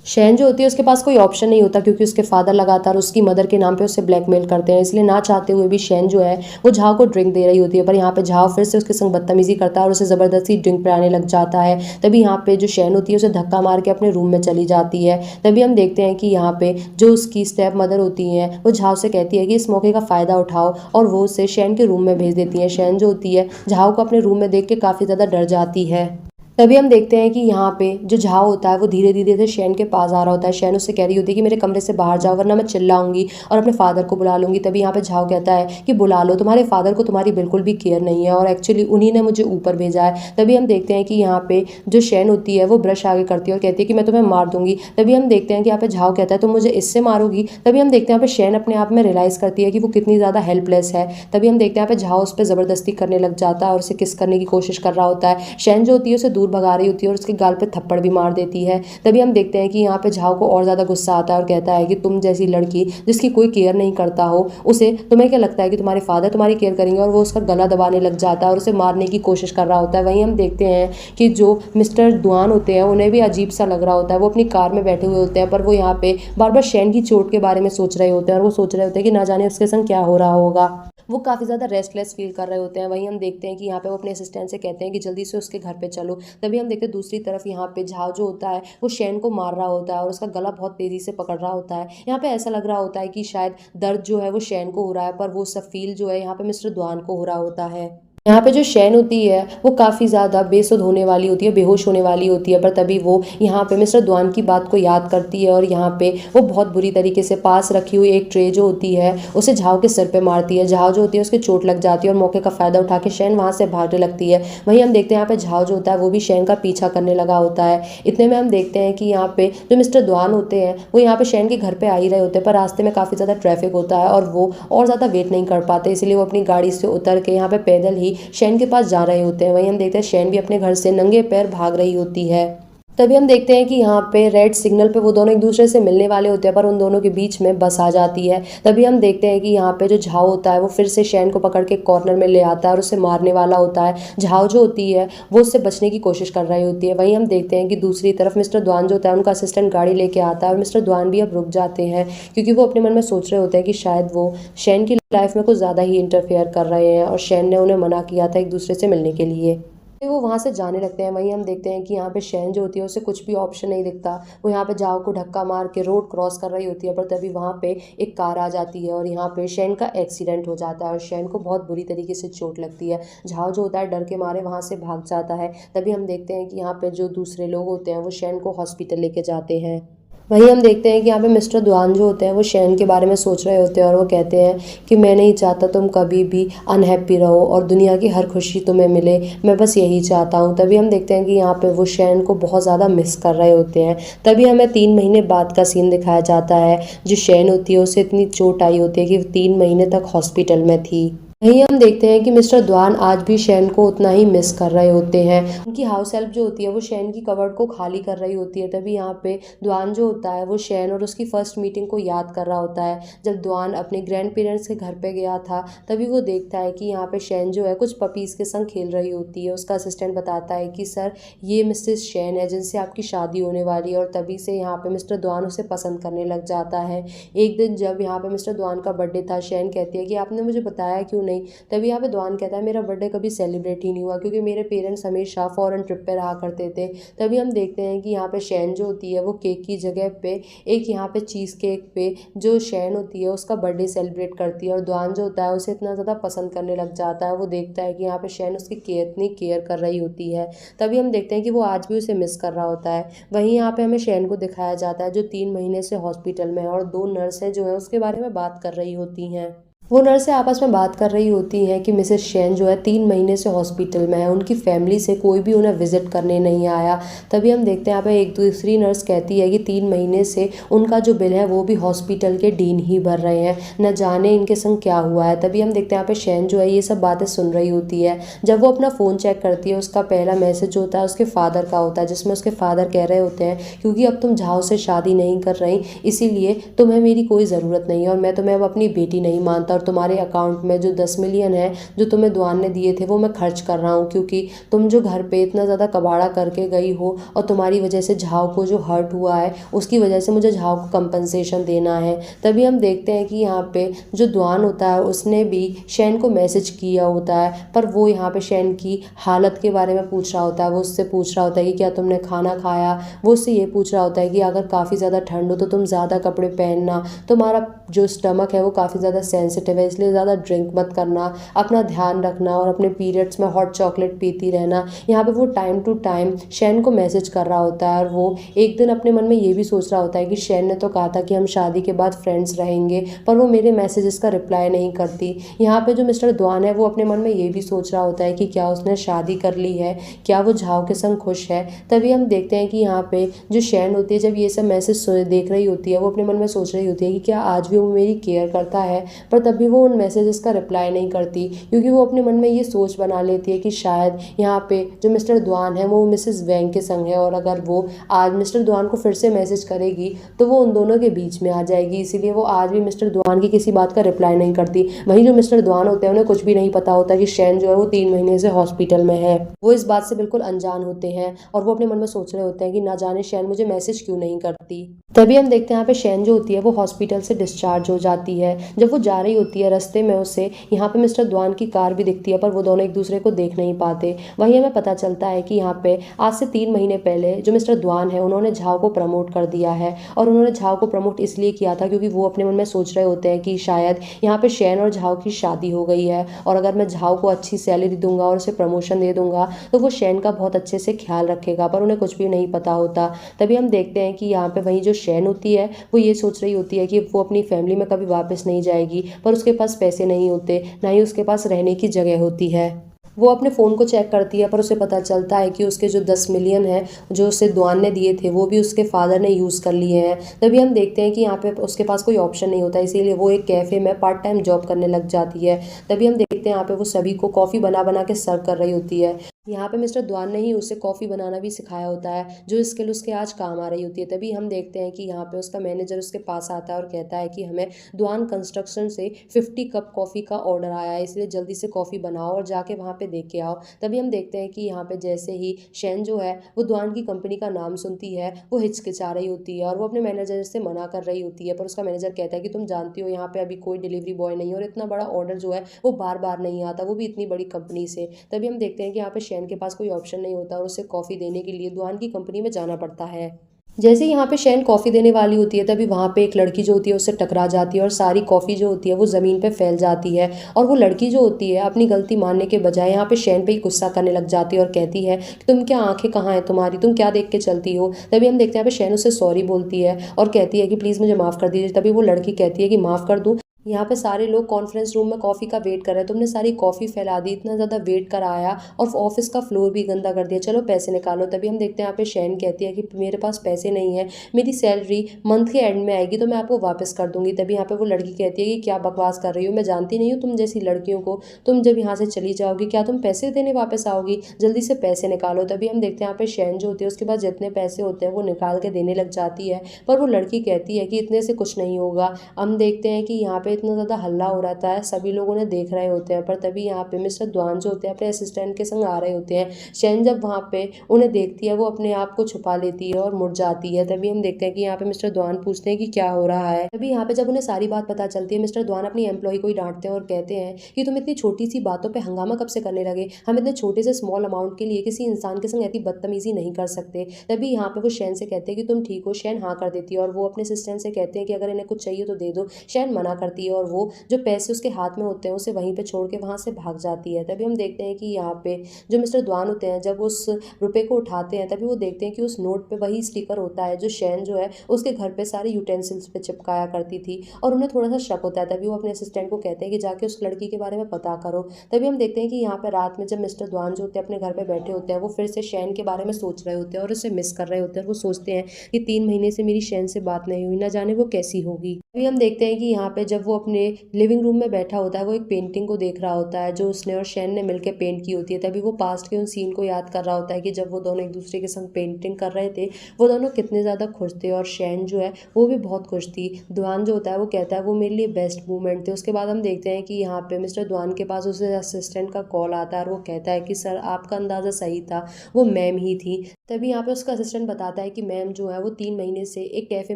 शैन जो होती है उसके पास कोई ऑप्शन नहीं होता क्योंकि उसके फादर लगातार उसकी मदर के नाम पे उसे ब्लैकमेल करते हैं, इसलिए ना चाहते हुए भी शैन जो है वो झाओ को ड्रिंक दे रही होती है। पर यहाँ पे झाओ फिर से उसके संग बदतमीजी करता है और उसे ज़बरदस्ती ड्रिंक पिलाने लग जाता है। तभी यहाँ पे जो शैन होती है उसे धक्का मार के अपने रूम में चली जाती है। तभी हम देखते हैं कि यहाँ पे जो उसकी स्टेप मदर होती हैं वो झाओ से कहती है कि इस मौके का फ़ायदा उठाओ और वो उसे शैन के रूम में भेज देती है। शैन जो होती है झाओ को अपने रूम में देख के काफ़ी ज़्यादा डर जाती है। तभी हम देखते हैं कि यहाँ पे जो झाओ होता है वो धीरे धीरे से शैन के पास आ रहा होता है। शैन उससे कह रही होती है कि मेरे कमरे से बाहर जाओ वरना मैं चिल्लाऊंगी और अपने फादर को बुला लूंगी। तभी यहाँ पे झाओ कहता है कि बुला लो, तुम्हारे फादर को तुम्हारी बिल्कुल भी केयर नहीं है और एक्चुअली उन्हीं ने मुझे ऊपर भेजा है। तभी हम देखते हैं कि यहाँ पे जो शैन होती है वो ब्रश आगे करती है और कहती है कि मैं तुम्हें मार दूंगी। तभी हम देखते हैं कि यहाँ पे झाओ कहता है तुम मुझे इससे मारोगी। तभी हम देखते हैं यहाँ पे शैन अपने आप में रियलाइज़ करती है कि वो कितनी ज़्यादा हेल्पलेस है। तभी हम देखते हैं यहाँ पे झाओ उस पर ज़बरदस्ती करने लग जाता है और उसे किस करने की कोशिश कर रहा होता है। शैन जो होती है उसे दूर भगा रही होती है और उसके गाल पे थप्पड़ भी मार देती है। तभी हम देखते हैं कि यहाँ पे झाओ को और ज़्यादा गुस्सा आता है और कहता है कि तुम जैसी लड़की जिसकी कोई केयर नहीं करता हो उसे, तुम्हें क्या लगता है कि तुम्हारे फादर तुम्हारी केयर करेंगे। और वो उसका गला दबाने लग जाता है और उसे मारने की कोशिश कर रहा होता है। वहीं हम देखते हैं कि जो मिस्टर द्वान होते हैं उन्हें भी अजीब सा लग रहा होता है, वो अपनी कार में बैठे हुए होते हैं पर वो यहाँ पे बार बार शैन की चोट के बारे में सोच रहे होते हैं और वो सोच रहे होते हैं कि ना जाने उसके संग क्या हो रहा होगा। वो काफ़ी ज़्यादा रेस्टलेस फील कर रहे होते हैं। वहीं हम देखते हैं कि यहाँ पे वो अपने असिस्टेंट से कहते हैं कि जल्दी से उसके घर पे चलो। तभी हम देखते हैं दूसरी तरफ यहाँ पे झाओ जो होता है वो शैन को मार रहा होता है और उसका गला बहुत तेज़ी से पकड़ रहा होता है। यहाँ पे ऐसा लग रहा होता है कि शायद दर्द जो है वो शैन को हो रहा है पर वो सब फील जो है यहाँ पे मिस्टर द्वान को हो रहा होता है। यहाँ पे जो शैन होती है वो काफ़ी ज़्यादा बेसुध होने वाली होती है, बेहोश होने वाली होती है, पर तभी वो यहाँ पे मिस्टर द्वान की बात को याद करती है और यहाँ पे वो बहुत बुरी तरीके से पास रखी हुई एक ट्रे जो होती है उसे झाव के सिर पे मारती है। झाव जो होती है उसके चोट लग जाती है और मौके का फ़ायदा उठा के शैन वहाँ से भागने लगती है। वहीं हम देखते हैं यहाँ पे झाव जो होता है वो भी शैन का पीछा करने लगा होता है। इतने में हम देखते हैं कि यहाँ पे जो मिस्टर द्वान होते हैं वो यहाँ पे शैन के घर पे आ ही रहे होते हैं, पर रास्ते में काफ़ी ज़्यादा ट्रैफिक होता है और वो और ज़्यादा वेट नहीं कर पाते, इसलिए वो अपनी गाड़ी से उतर के यहाँ पे पैदल ही शैन के पास जा रहे होते हैं। वहीं हम देखते हैं शैन भी अपने घर से नंगे पैर भाग रही होती है। तभी हम देखते हैं कि यहाँ पे रेड सिग्नल पे वो दोनों एक दूसरे से मिलने वाले होते हैं, पर उन दोनों के बीच में बस आ जाती है। तभी हम देखते हैं कि यहाँ पे जो झाव होता है वो फिर से शैन को पकड़ के कॉर्नर में ले आता है और उसे मारने वाला होता है। झाव जो होती है वो उससे बचने की कोशिश कर रही होती है। वहीं हम देखते हैं कि दूसरी तरफ मिस्टर द्वान जो होता है उनका असिस्टेंट गाड़ी लेके आता है और मिस्टर द्वान भी अब रुक जाते हैं, क्योंकि वो अपने मन में सोच रहे होते हैं कि शायद वो शैन की लाइफ में कुछ ज़्यादा ही इंटरफेयर कर रहे हैं और शैन ने उन्हें मना किया था एक दूसरे से मिलने के लिए। वो वहाँ से जाने लगते हैं। वहीं हम देखते हैं कि यहाँ पे शैन जो होती है उसे कुछ भी ऑप्शन नहीं दिखता। वो यहाँ पे झाव को धक्का मार के रोड क्रॉस कर रही होती है, पर तभी वहाँ पे एक कार आ जाती है और यहाँ पे शैन का एक्सीडेंट हो जाता है और शैन को बहुत बुरी तरीके से चोट लगती है। झाव जो होता है डर के मारे वहाँ से भाग जाता है। तभी हम देखते हैं कि यहाँ पे जो दूसरे लोग होते हैं वो शैन को हॉस्पिटल लेके जाते हैं। वहीं हम देखते हैं कि यहाँ पे मिस्टर द्वान जो होते हैं वो शैन के बारे में सोच रहे होते हैं और वो कहते हैं कि मैं नहीं चाहता तुम कभी भी अनहैप्पी रहो और दुनिया की हर खुशी तुम्हें मिले, मैं बस यही चाहता हूँ। तभी हम देखते हैं कि यहाँ पे वो शैन को बहुत ज़्यादा मिस कर रहे होते हैं। तभी हमें 3 महीने बाद का सीन दिखाया जाता है। जो शैन होती है उसे इतनी चोट आई होती है कि 3 महीने तक हॉस्पिटल में थी। वहीं हम देखते हैं कि मिस्टर द्वान आज भी शैन को उतना ही मिस कर रहे होते हैं। उनकी हाउस हेल्प जो होती है वो शैन की कवर्ड को खाली कर रही होती है। तभी यहाँ पे द्वान जो होता है वो शैन और उसकी फर्स्ट मीटिंग को याद कर रहा होता है। जब द्वान अपने ग्रैंड पेरेंट्स के घर पे गया था तभी वो देखता है कि यहाँ पे शैन जो है कुछ पपीज़ के संग खेल रही होती है। उसका असिस्टेंट बताता है कि सर ये मिसेस शैन है जिनसे आपकी शादी होने वाली है, और तभी से यहाँ पे मिस्टर द्वान उसे पसंद करने लग जाता है। एक दिन जब यहाँ पे मिस्टर द्वान का बर्थडे था, शैन कहती है कि आपने मुझे बताया क्यों नहीं। तभी यहाँ पे द्वान कहता है मेरा बर्थडे कभी सेलिब्रेट ही नहीं हुआ क्योंकि मेरे पेरेंट्स हमेशा फॉरेन ट्रिप पे रहा करते थे। तभी हम देखते हैं कि यहाँ पे शैन जो होती है वो केक की जगह पे एक यहाँ पे चीज़ केक पे जो शैन होती है उसका बर्थडे सेलिब्रेट करती है और द्वान जो होता है उसे इतना ज़्यादा पसंद करने लग जाता है। वो देखता है कि यहाँ पे शैन उसकी इतनी केयर कर रही होती है। तभी हम देखते हैं कि वो आज भी उसे मिस कर रहा होता है। वहीं यहाँ पे हमें शैन को दिखाया जाता है जो 3 महीने से हॉस्पिटल में है और 2 नर्सें जो है उसके बारे में बात कर रही होती हैं। वो नर्सें आपस में बात कर रही होती हैं कि मिसेस शैन जो है 3 महीने से हॉस्पिटल में है, उनकी फैमिली से कोई भी उन्हें विजिट करने नहीं आया। तभी हम देखते हैं यहाँ पे एक दूसरी नर्स कहती है कि 3 महीने से उनका जो बिल है वो भी हॉस्पिटल के डीन ही भर रहे हैं, न जाने इनके संग क्या हुआ है। तभी हम देखते हैं यहाँ पे शैन जो है ये सब बातें सुन रही होती है। जब वो अपना फ़ोन चेक करती है उसका पहला मैसेज होता है उसके फादर का होता है, जिसमें उसके फादर कह रहे होते हैं क्योंकि अब तुम झाव से शादी नहीं कर रही इसीलिए तुम्हें मेरी कोई ज़रूरत नहीं है और मैं तुम्हें अब अपनी बेटी नहीं मानता, और तुम्हारे अकाउंट में जो 10 मिलियन है जो तुम्हें द्वान ने दिए थे वो मैं खर्च कर रहा हूँ, क्योंकि तुम जो घर पे इतना ज़्यादा कबाड़ा करके गई हो और तुम्हारी वजह से झाव को जो हर्ट हुआ है उसकी वजह से मुझे झाव को कंपनसेशन देना है। तभी हम देखते हैं कि यहाँ पे जो द्वान होता है उसने भी शैन को मैसेज किया होता है, पर वो यहाँ पे शैन की हालत के बारे में पूछ रहा होता है। वो उससे पूछ रहा होता है कि क्या तुमने खाना खाया। वो उससे ये पूछ रहा होता है कि अगर काफ़ी ज़्यादा ठंड हो तो तुम ज़्यादा कपड़े पहनना, तुम्हारा जो स्टमक है वो काफ़ी ज़्यादा सेंसिटिव है इसलिए ज़्यादा ड्रिंक मत करना, अपना ध्यान रखना और अपने पीरियड्स में हॉट चॉकलेट पीती रहना। यहाँ पे वो टाइम टू टाइम शैन को मैसेज कर रहा होता है और वो एक दिन अपने मन में ये भी सोच रहा होता है कि शैन ने तो कहा था कि हम शादी के बाद फ्रेंड्स रहेंगे, पर वो मेरे मैसेजेस का रिप्लाई नहीं करती। यहाँ पे जो मिस्टर द्वान है वो अपने मन में ये भी सोच रहा होता है कि क्या उसने शादी कर ली है, क्या वो झाव के संग खुश है। तभी हम देखते हैं कि यहाँ पे जो शैन होती है जब ये सब मैसेज देख रही होती है वो अपने मन में सोच रही होती है कि क्या आज भी वो मेरी केयर करता है, पर तभी वो उन मैसेजेस का रिप्लाई नहीं करती, क्योंकि वो अपने मन में ये सोच बना लेती है कि शायद यहाँ पे जो मिस्टर द्वान है वो मिसेस वैंग के संग है और अगर वो आज मिस्टर द्वान को फिर से मैसेज करेगी तो वो उन दोनों के बीच में आ जाएगी, इसीलिए वो आज भी मिस्टर द्वान की किसी बात का रिप्लाई नहीं करती। वहीं जो मिस्टर द्वान होते हैं उन्हें कुछ भी नहीं पता होता कि शैन जो है वो 3 महीने से हॉस्पिटल में है। वो इस बात से बिल्कुल अनजान होते हैं और वो अपने मन में सोच रहे होते हैं कि ना जाने शैन मुझे मैसेज क्यों नहीं करती। तभी हम देखते हैं यहाँ पे शैन जो होती है वो हॉस्पिटल से डिस्चार्ज हो जाती है। जब वो जा रही होती है रास्ते में उसे यहाँ पे मिस्टर द्वान की कार भी दिखती है, पर वो दोनों एक दूसरे को देख नहीं पाते। वहीं हमें पता चलता है कि यहाँ पे आज से 3 महीने पहले जो मिस्टर द्वान है उन्होंने झाओ को प्रमोट कर दिया है, और उन्होंने झाओ को प्रमोट इसलिए किया था क्योंकि वो अपने मन में सोच रहे होते हैं कि शायद यहाँ पे शैन और झाओ की शादी हो गई है, और अगर मैं झाओ को अच्छी सैलरी दूंगा और उसे प्रमोशन दे दूंगा तो वो शैन का बहुत अच्छे से ख्याल रखेगा, पर उन्हें कुछ भी नहीं पता होता। तभी हम देखते हैं कि यहाँ पे वहीं जो शैन होती है वो ये सोच रही होती है कि वो अपनी फैमिली में कभी वापस नहीं जाएगी, पर उसके पास पैसे नहीं होते, ना ही उसके पास रहने की जगह होती है। वो अपने फ़ोन को चेक करती है, पर उसे पता चलता है कि उसके जो 10 मिलियन है जो उसे द्वान ने दिए थे वो भी उसके फादर ने यूज़ कर लिए हैं। तभी हम देखते हैं कि यहाँ पे उसके पास कोई ऑप्शन नहीं होता, इसीलिए वो एक कैफ़े में पार्ट टाइम जॉब करने लग जाती है। तभी हम देखते हैं यहाँ पे वो सभी को कॉफ़ी बना बना के सर्व कर रही होती है। यहाँ पे मिस्टर द्वान ने ही उसे कॉफ़ी बनाना भी सिखाया होता है, जो स्किल उसके आज काम आ रही होती है। तभी हम देखते हैं कि यहाँ पे उसका मैनेजर उसके पास आता है और कहता है कि हमें द्वान कंस्ट्रक्शन से 50 कप कॉफ़ी का ऑर्डर आया है, इसलिए जल्दी से कॉफ़ी बनाओ और जाके वहाँ पे दे के आओ। तभी हम देखते हैं कि यहाँ पे जैसे ही शैन जो है वो द्वान की कंपनी का नाम सुनती है वो हिचकिचा रही होती है, और वो अपने मैनेजर से मना कर रही होती है, पर उसका मैनेजर कहता है कि तुम जानती हो यहाँ पे अभी कोई डिलीवरी बॉय नहीं है, और इतना बड़ा ऑर्डर जो है वो बार बार नहीं आता, वो भी इतनी बड़ी कंपनी से। तभी हम देखते हैं कि यहाँ पे शैन के पास कोई ऑप्शन नहीं होता और उसे कॉफ़ी देने के लिए द्वान की कंपनी में जाना पड़ता है। जैसे ही यहाँ पे शैन कॉफ़ी देने वाली होती है तभी वहाँ पे एक लड़की जो होती है उससे टकरा जाती है, और सारी कॉफ़ी जो होती है वो ज़मीन पे फैल जाती है। और वो लड़की जो होती है अपनी गलती मानने के बजाय यहाँ पे शैन पे ही गुस्सा करने लग जाती है और कहती है कि तुम क्या, आंखें कहाँ हैं तुम्हारी, तुम क्या देख के चलती हो। तभी हम देखते हैं यहाँ पे शैन उससे सॉरी बोलती है और कहती है कि प्लीज़ मुझे माफ़ कर दीजिए। तभी वो लड़की कहती है कि माफ़ कर दूँ, यहाँ पे सारे लोग कॉन्फ्रेंस रूम में कॉफ़ी का वेट कर रहे हैं, तुमने सारी कॉफ़ी फैला दी, इतना ज़्यादा वेट कराया और ऑफिस का फ्लोर भी गंदा कर दिया, चलो पैसे निकालो। तभी हम देखते हैं यहाँ पे शैन कहती है कि मेरे पास पैसे नहीं है, मेरी सैलरी मंथ के एंड में आएगी तो मैं आपको वापस कर दूंगी। तभी यहाँ पे वो लड़की कहती है कि क्या बकवास कर रही हो, मैं जानती नहीं हूँ तुम जैसी लड़कियों को, तुम जब यहाँ से चली जाओगी क्या तुम पैसे देने वापस आओगी, जल्दी से पैसे निकालो। तभी हम देखते हैं यहाँ पे शैन जो होती है उसके पास जितने पैसे होते हैं वो निकाल के देने लग जाती है, पर वो लड़की कहती है कि इतने से कुछ नहीं होगा। हम देखते हैं कि यहाँ पे इतना ज़्यादा हल्ला हो रहता है, सभी लोग उन्हें देख रहे होते हैं, पर तभी यहाँ पे मिस्टर द्वान जो होते हैं अपने असिस्टेंट के संग आ रहे होते हैं। शैन जब वहाँ पे उन्हें देखती है वो अपने आप को छुपा लेती है और मुड़ जाती है। तभी हम देखते हैं कि यहाँ पे मिस्टर द्वान पूछते हैं कि क्या हो रहा है। तभी यहाँ पे जब उन्हें सारी बात पता चलती है मिस्टर द्वान अपनी एम्प्लॉय को ही डांटते हैं और कहते हैं कि तुम इतनी छोटी सी बातों पर हंगामा कब से करने लगे, हम इतने छोटे से स्मॉल अमाउंट के लिए किसी इंसान के संग ऐसी बदतमीजी नहीं कर सकते। तभी यहाँ पे वो शैन से कहते हैं कि तुम ठीक हो। शैन हाँ कर देती है और वो अपने असिस्टेंट से कहते हैं कि अगर इन्हें कुछ चाहिए तो दे दो। शैन मना करती है और वो जो पैसे उसके हाथ में होते हैं उसे वहीं पे छोड़ के वहाँ से भाग जाती है। तभी हम देखते हैं कि यहाँ पे जो मिस्टर द्वान होते हैं जब उस रुपए को उठाते हैं तभी वो देखते हैं कि उस नोट पे वही स्टिकर होता है जो शैन जो है उसके घर पे सारे यूटेंसिल्स पे चिपकाया करती थी, और उन्हें थोड़ा सा शक होता है। तभी वो अपने असिस्टेंट को कहते हैं कि जाके उस लड़की के बारे में पता करो। तभी हम देखते हैं कि यहाँ पे रात में जब मिस्टर द्वान जो होते हैं अपने घर पे बैठे होते हैं वो फिर से शैन के बारे में सोच रहे होते हैं और उसे मिस कर रहे होते हैं। वो सोचते हैं कि 3 महीने से मेरी शैन से बात नहीं हुई, ना जाने वो कैसी होगी। अभी हम देखते हैं कि यहाँ पे जब वो अपने लिविंग रूम में बैठा होता है वो एक पेंटिंग को देख रहा होता है जो उसने और शैन ने मिलकर पेंट की होती है। तभी वो पास्ट के उन सीन को याद कर रहा होता है कि जब वो दोनों एक दूसरे के संग पेंटिंग कर रहे थे वो दोनों कितने ज़्यादा खुश थे, और शैन जो है वो भी बहुत खुश थी। द्वान जो होता है वो कहता है वो मेरे लिए बेस्ट मोमेंट थे। उसके बाद हम देखते हैं कि यहाँ पे मिस्टर द्वान के पास उसे असिस्टेंट का कॉल आता है और वो कहता है कि सर आपका अंदाज़ा सही था, वो मैम ही थी। तभी यहाँ पे उसका असिस्टेंट बताता है कि मैम जो है वो 3 महीने से एक कैफ़े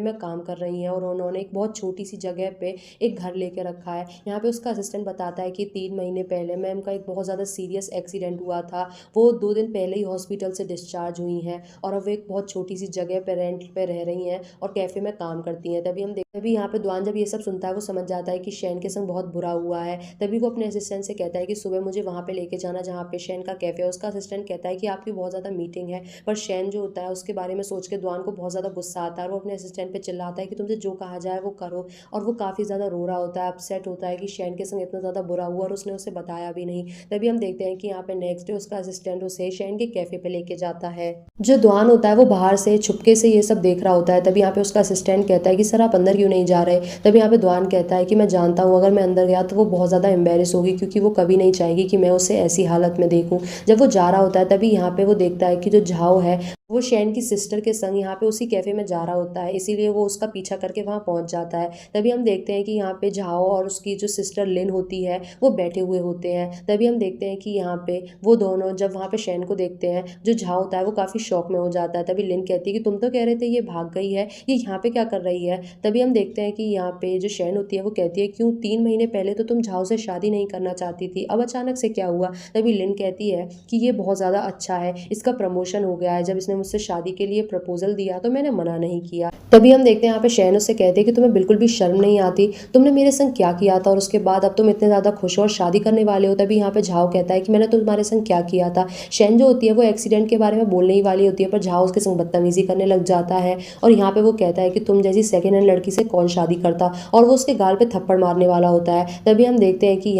में काम कर रही हैं और उन्होंने एक बहुत छोटी सी जगह पे एक घर लेके रखा है। यहाँ पे उसका असिस्टेंट बताता है कि 3 महीने पहले मैम का एक बहुत ज़्यादा सीरियस एक्सीडेंट हुआ था, वो 2 दिन पहले ही हॉस्पिटल से डिस्चार्ज हुई हैं और अब वो एक बहुत छोटी सी जगह पे रेंट पे रह रही हैं और कैफ़े में काम करती हैं। तभी यहाँ पे द्वान जब ये सब सुनता है वो समझ जाता है कि शैन के संग बहुत बुरा हुआ है। तभी वो अपने असिस्टेंट से कहता है कि सुबह मुझे वहाँ पे लेके जाना जहाँ पे शैन का कैफ़े है। उसका असिस्टेंट कहता है कि आपकी बहुत ज़्यादा मीटिंग है, पर शैन जो होता है उसके बारे में सोच के द्वान को बहुत ज़्यादा गुस्सा आता है और वो अपने असिस्टेंट पे चिल्लाता है कि तुमसे जो कहा जाए वो करो, और वो काफ़ी ज़्यादा रो रहा होता है, अपसेट होता है कि शैन के संग इतना ज़्यादा बुरा हुआ और उसने उसे बताया भी नहीं। तभी हम देखते हैं कि यहाँ पे नेक्स्ट डे उसका असिस्टेंट उसे शैन के कैफ़े पे लेके जाता है। जो द्वान होता है वो बाहर से छुपके से ये सब देख रहा होता है। तभी यहाँ पे उसका असिस्टेंट कहता है कि सर आप अंदर क्यों नहीं जा रहे। तभी यहाँ पे द्वान कहता है कि मैं जानता हूँ अगर मैं अंदर गया तो वो बहुत ज़्यादा एम्बेरस होगी क्योंकि वो कभी नहीं चाहेगी कि मैं उसे ऐसी हालत में देखूँ। जब वो जा रहा होता है तभी यहाँ पे वो देखता है कि जो झाओ है वो शैन की सिस्टर के संग यहाँ पे उसी कैफ़े में जा रहा होता है, इसीलिए वो उसका पीछा करके वहाँ पहुँच जाता है। तभी हम देखते हैं कि यहाँ पे झाओ और उसकी जो सिस्टर लिन होती है, वो बैठे हुए होते हैं। तभी हम देखते हैं कि यहाँ पे वो दोनों जब वहाँ पे शैन को देखते हैं, जो झाओ होता है वो काफ़ी शॉक में हो जाता है। तभी लिन कहती है कि तुम तो कह रहे थे ये भाग गई है, ये यहाँ पे क्या कर रही है? तभी हम देखते हैं कि यहाँ पे जो शैन होती है वो कहती है, क्यों 3 महीने पहले तो तुम झाओ से शादी नहीं करना चाहती थी, अब अचानक से क्या हुआ? तभी लिन कहती है कि ये बहुत ज़्यादा अच्छा है, इसका प्रमोशन हो गया है, जब इसने मुझसे शादी के लिए प्रपोजल दिया तो मैंने मना नहीं किया। तभी हम देखते हैं यहाँ पे शैन उससे कहते हैं कि तुम्हें बिल्कुल भी शर्म नहीं आती, तुमने मेरे संग क्या किया था और उसके बाद अब तुम इतने ज़्यादा खुश हो और शादी करने वाले हो। तभी यहाँ पे झाओ कहता है कि मैंने तो तुम्हारे संग क्या किया था। शैन जो होती है वो एक्सीडेंट के बारे में बोलने ही वाली होती है, पर झाओ उसके संग बदतमीजी करने लग जाता है और यहाँ पे वो कहता है कि तुम जैसी सेकेंड हैंड लड़की से कौन शादी करता, और वो उसके गाल पे थप्पड़ मारने वाला होता है। तभी हम देखते हैं कि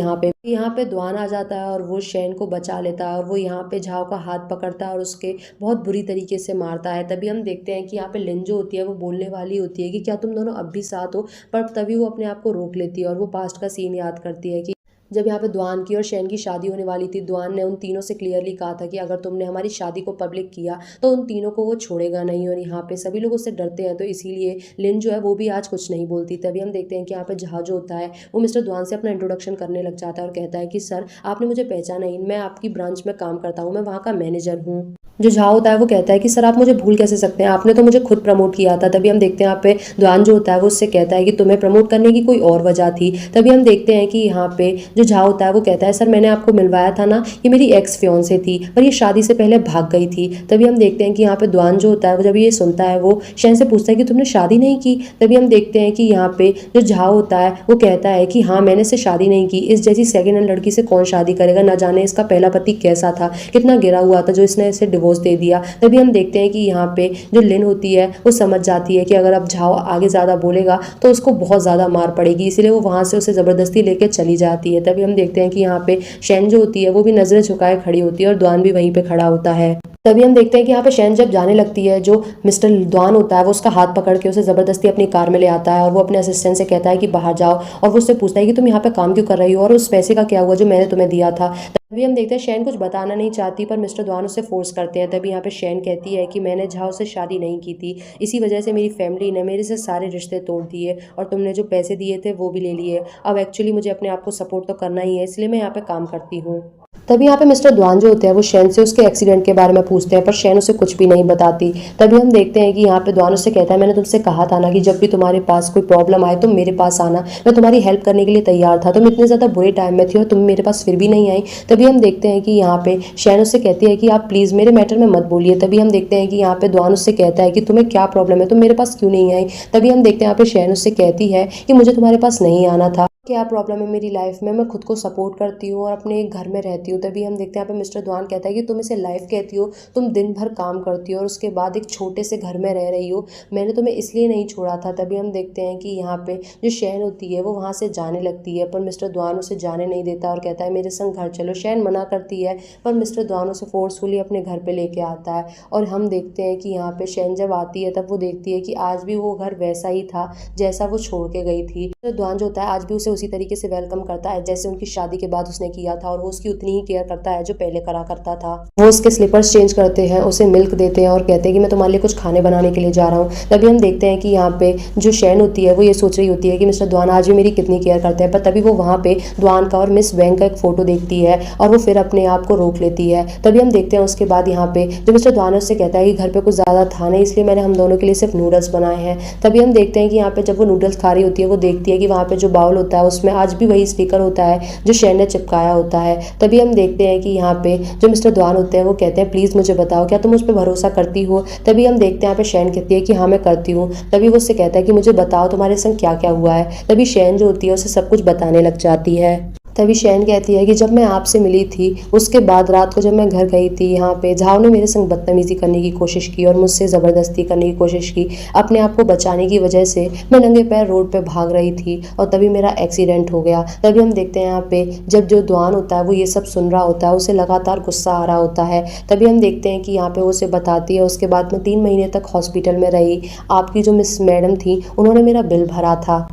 यहाँ पे द्वान आ जाता है और वो शैन को बचा लेता है और वो यहाँ पे झाओ का हाथ पकड़ता है और उसके बहुत बुरी तरीके से मारता है। तभी हम देखते हैं कि यहाँ पे लिन जो होती है वो बोलने वाली होती है कि क्या तुम दोनों अब भी साथ हो, पर तभी वो अपने आप को रोक लेती है और वो पास्ट का सीन याद करती है कि जब यहाँ पे द्वान की और शैन की शादी होने वाली थी, द्वान ने उन तीनों से क्लियरली कहा था कि अगर तुमने हमारी शादी को पब्लिक किया तो उन तीनों को वो छोड़ेगा नहीं, और यहाँ पे सभी लोग उससे डरते हैं, तो इसीलिए लिन जो है वो भी आज कुछ नहीं बोलती। तभी हम देखते हैं कि यहाँ पे जहाँ जो होता है वो मिस्टर द्वान से अपना इंट्रोडक्शन करने लग जाता है और कहता है कि सर आपने मुझे पहचाना ही, मैं आपकी ब्रांच में काम करता हूँ, मैं वहाँ का मैनेजर हूँ। जो झा होता है वो कहता है कि सर आप मुझे भूल कैसे सकते हैं, आपने तो मुझे खुद प्रमोट किया था। तभी हम देखते हैं यहाँ पे द्वान जो होता है वो उससे कहता है कि तुम्हें प्रमोट करने की कोई और वजह थी। तभी हम देखते हैं कि यहाँ पे जो झा होता है वो कहता है सर मैंने आपको मिलवाया था ना, ये मेरी एक्स फियोंसे थी, पर ये शादी से पहले भाग गई थी। तभी हम देखते हैं कि यहाँ पे द्वान जो होता है वो जब ये सुनता है वो शैन से पूछता है कि तुमने शादी नहीं की। तभी हम देखते हैं कि यहाँ पे जो झा होता है वो कहता है कि हाँ मैंने इससे शादी नहीं की, इस जैसी सेकेंड हैंड लड़की से कौन शादी करेगा, ना जाने इसका पहला पति कैसा था, कितना गिरा हुआ था जो इसने इसे डिवोर्स दे दिया। तभी हम देखते हैं कि यहाँ पे जो लिन होती है वो समझ जाती है कि अगर अब झाओ आगे ज़्यादा बोलेगा तो उसको बहुत ज़्यादा मार पड़ेगी, इसलिए वो वहाँ से उसे ज़बरदस्ती लेके चली जाती है। तभी हम देखते हैं कि यहाँ पे शैन जो होती है वो भी नज़रें झुकाए खड़ी होती है और द्वान भी वहीं पे खड़ा होता है। तभी हम देखते हैं कि यहाँ पे शैन जब जाने लगती है, जो मिस्टर द्वान होता है वो उसका हाथ पकड़ के उसे ज़बरदस्ती अपनी कार में ले आता है और वो अपने असिस्टेंट से कहता है कि बाहर जाओ, और वो उससे पूछता है कि तुम यहाँ पे काम क्यों कर रही हो और उस पैसे का क्या हुआ जो मैंने तुम्हें दिया था। तभी हम देखते हैं शैन कुछ बताना नहीं चाहती, पर मिस्टर द्वान उसे फोर्स करते हैं। तभी यहाँ पे शैन कहती है कि मैंने झाओ से शादी नहीं की थी, इसी वजह से मेरी फैमिली ने मेरे से सारे रिश्ते तोड़ दिए और तुमने जो पैसे दिए थे वो भी ले लिए। अब एक्चुअली मुझे अपने आप को सपोर्ट तो करना ही है, इसलिए मैं यहाँ पे काम करती हूँ। तभी यहाँ पे मिस्टर द्वान जो होते हैं वो शैन से उसके एक्सीडेंट के बारे में पूछते हैं, पर शैन उसे कुछ भी नहीं बताती। तभी हम देखते हैं कि यहाँ पे द्वान उससे कहता है मैंने तुमसे कहा था ना कि जब भी तुम्हारे पास कोई प्रॉब्लम आए तुम मेरे पास आना, मैं तुम्हारी हेल्प करने के लिए तैयार था, तुम इतने ज़्यादा बुरे टाइम में थी और तुम मेरे पास फिर भी नहीं आई। तभी हम देखते हैं कि यहाँ पे शैन उससे कहती है कि आप प्लीज़ मेरे मैटर में मत बोलिए। तभी हम देखते हैं कि यहाँ पे द्वान उससे कहता है कि तुम्हें क्या प्रॉब्लम है, तुम मेरे पास क्यों नहीं आई। तभी हम देखते हैं यहाँ पे शैन उससे कहती है कि मुझे तुम्हारे पास नहीं आना था, क्या प्रॉब्लम है मेरी लाइफ में, मैं खुद को सपोर्ट करती हूँ और अपने घर में रहती हूँ। तभी हम देखते हैं यहाँ पे मिस्टर द्वान कहता है कि तुम इसे लाइफ कहती हो, तुम दिन भर काम करती हो और उसके बाद एक छोटे से घर में रह रही हो, मैंने तुम्हें इसलिए नहीं छोड़ा था। तभी हम देखते हैं कि यहाँ पे जो शैन होती है वो वहाँ से जाने लगती है, पर मिस्टर द्वान उसे जाने नहीं देता और कहता है मेरे संग घर चलो। शैन मना करती है, पर मिस्टर द्वान उसे फोर्सफुली अपने घर पर लेके आता है और हम देखते हैं कि यहाँ पे शैन जब आती है तब वो देखती है कि आज भी वो घर वैसा ही था जैसा वो छोड़ के गई थी। तो द्वान जो होता है आज भी उसे उसी तरीके से वेलकम करता है जैसे उनकी शादी के बाद उसने किया था, और वो उसकी उतनी ही केयर करता है जो पहले करा करता था। वो उसके स्लीपर्स चेंज करते हैं, उसे मिल्क देते हैं और कहते हैं कि मैं तुम्हारे लिए कुछ खाने बनाने के लिए जा रहा हूँ। तभी हम देखते हैं कि यहाँ पे जो शैन होती है वो ये सोच रही होती है कि मिस्टर द्वान आज भी मेरी कितनी केयर करते हैं, पर तभी वो वहाँ पे द्वान का और मिस वैंग का एक फोटो देखती है और वो फिर अपने आप को रोक लेती है। तभी हम देखते हैं उसके बाद यहाँ पे जो मिस्टर द्वान है उससे कहता है कि घर पे कुछ ज़्यादा था नहीं, इसलिए मैंने हम दोनों के लिए सिर्फ नूडल्स बनाए हैं। तभी हम देखते हैं कि यहाँ पे जब वो नूडल्स खा रही होती है वो देखती है कि वहाँ पे जो बाउल होता है उसमें आज भी वही स्टिकर होता है जो शैन ने चिपकाया होता है। तभी हम देखते हैं कि यहाँ पे जो मिस्टर द्वान होते हैं वो कहते हैं प्लीज़ मुझे बताओ क्या तुम मुझ पर भरोसा करती हो। तभी हम देखते हैं यहाँ पे शैन कहती है कि हाँ मैं करती हूँ। तभी वो उससे कहता है कि मुझे बताओ तुम्हारे संग क्या क्या हुआ है। तभी शैन जो होती है उसे सब कुछ बताने लग जाती है। तभी शैन कहती है कि जब मैं आपसे मिली थी उसके बाद रात को जब मैं घर गई थी, यहाँ पे झाओ ने मेरे संग बदतमीजी करने की कोशिश की और मुझसे ज़बरदस्ती करने की कोशिश की। अपने आप को बचाने की वजह से मैं नंगे पैर रोड पे भाग रही थी और तभी मेरा एक्सीडेंट हो गया। तभी हम देखते हैं यहाँ पे जब जो द्वान होता है वो ये सब सुन रहा होता है, उसे लगातार गुस्सा आ रहा होता है। तभी हम देखते हैं कि यहाँ पे वो उसे बताती है उसके बाद मैं 3 महीने तक हॉस्पिटल में रही, आपकी जो मिस मैडम थी उन्होंने मेरा बिल भरा था।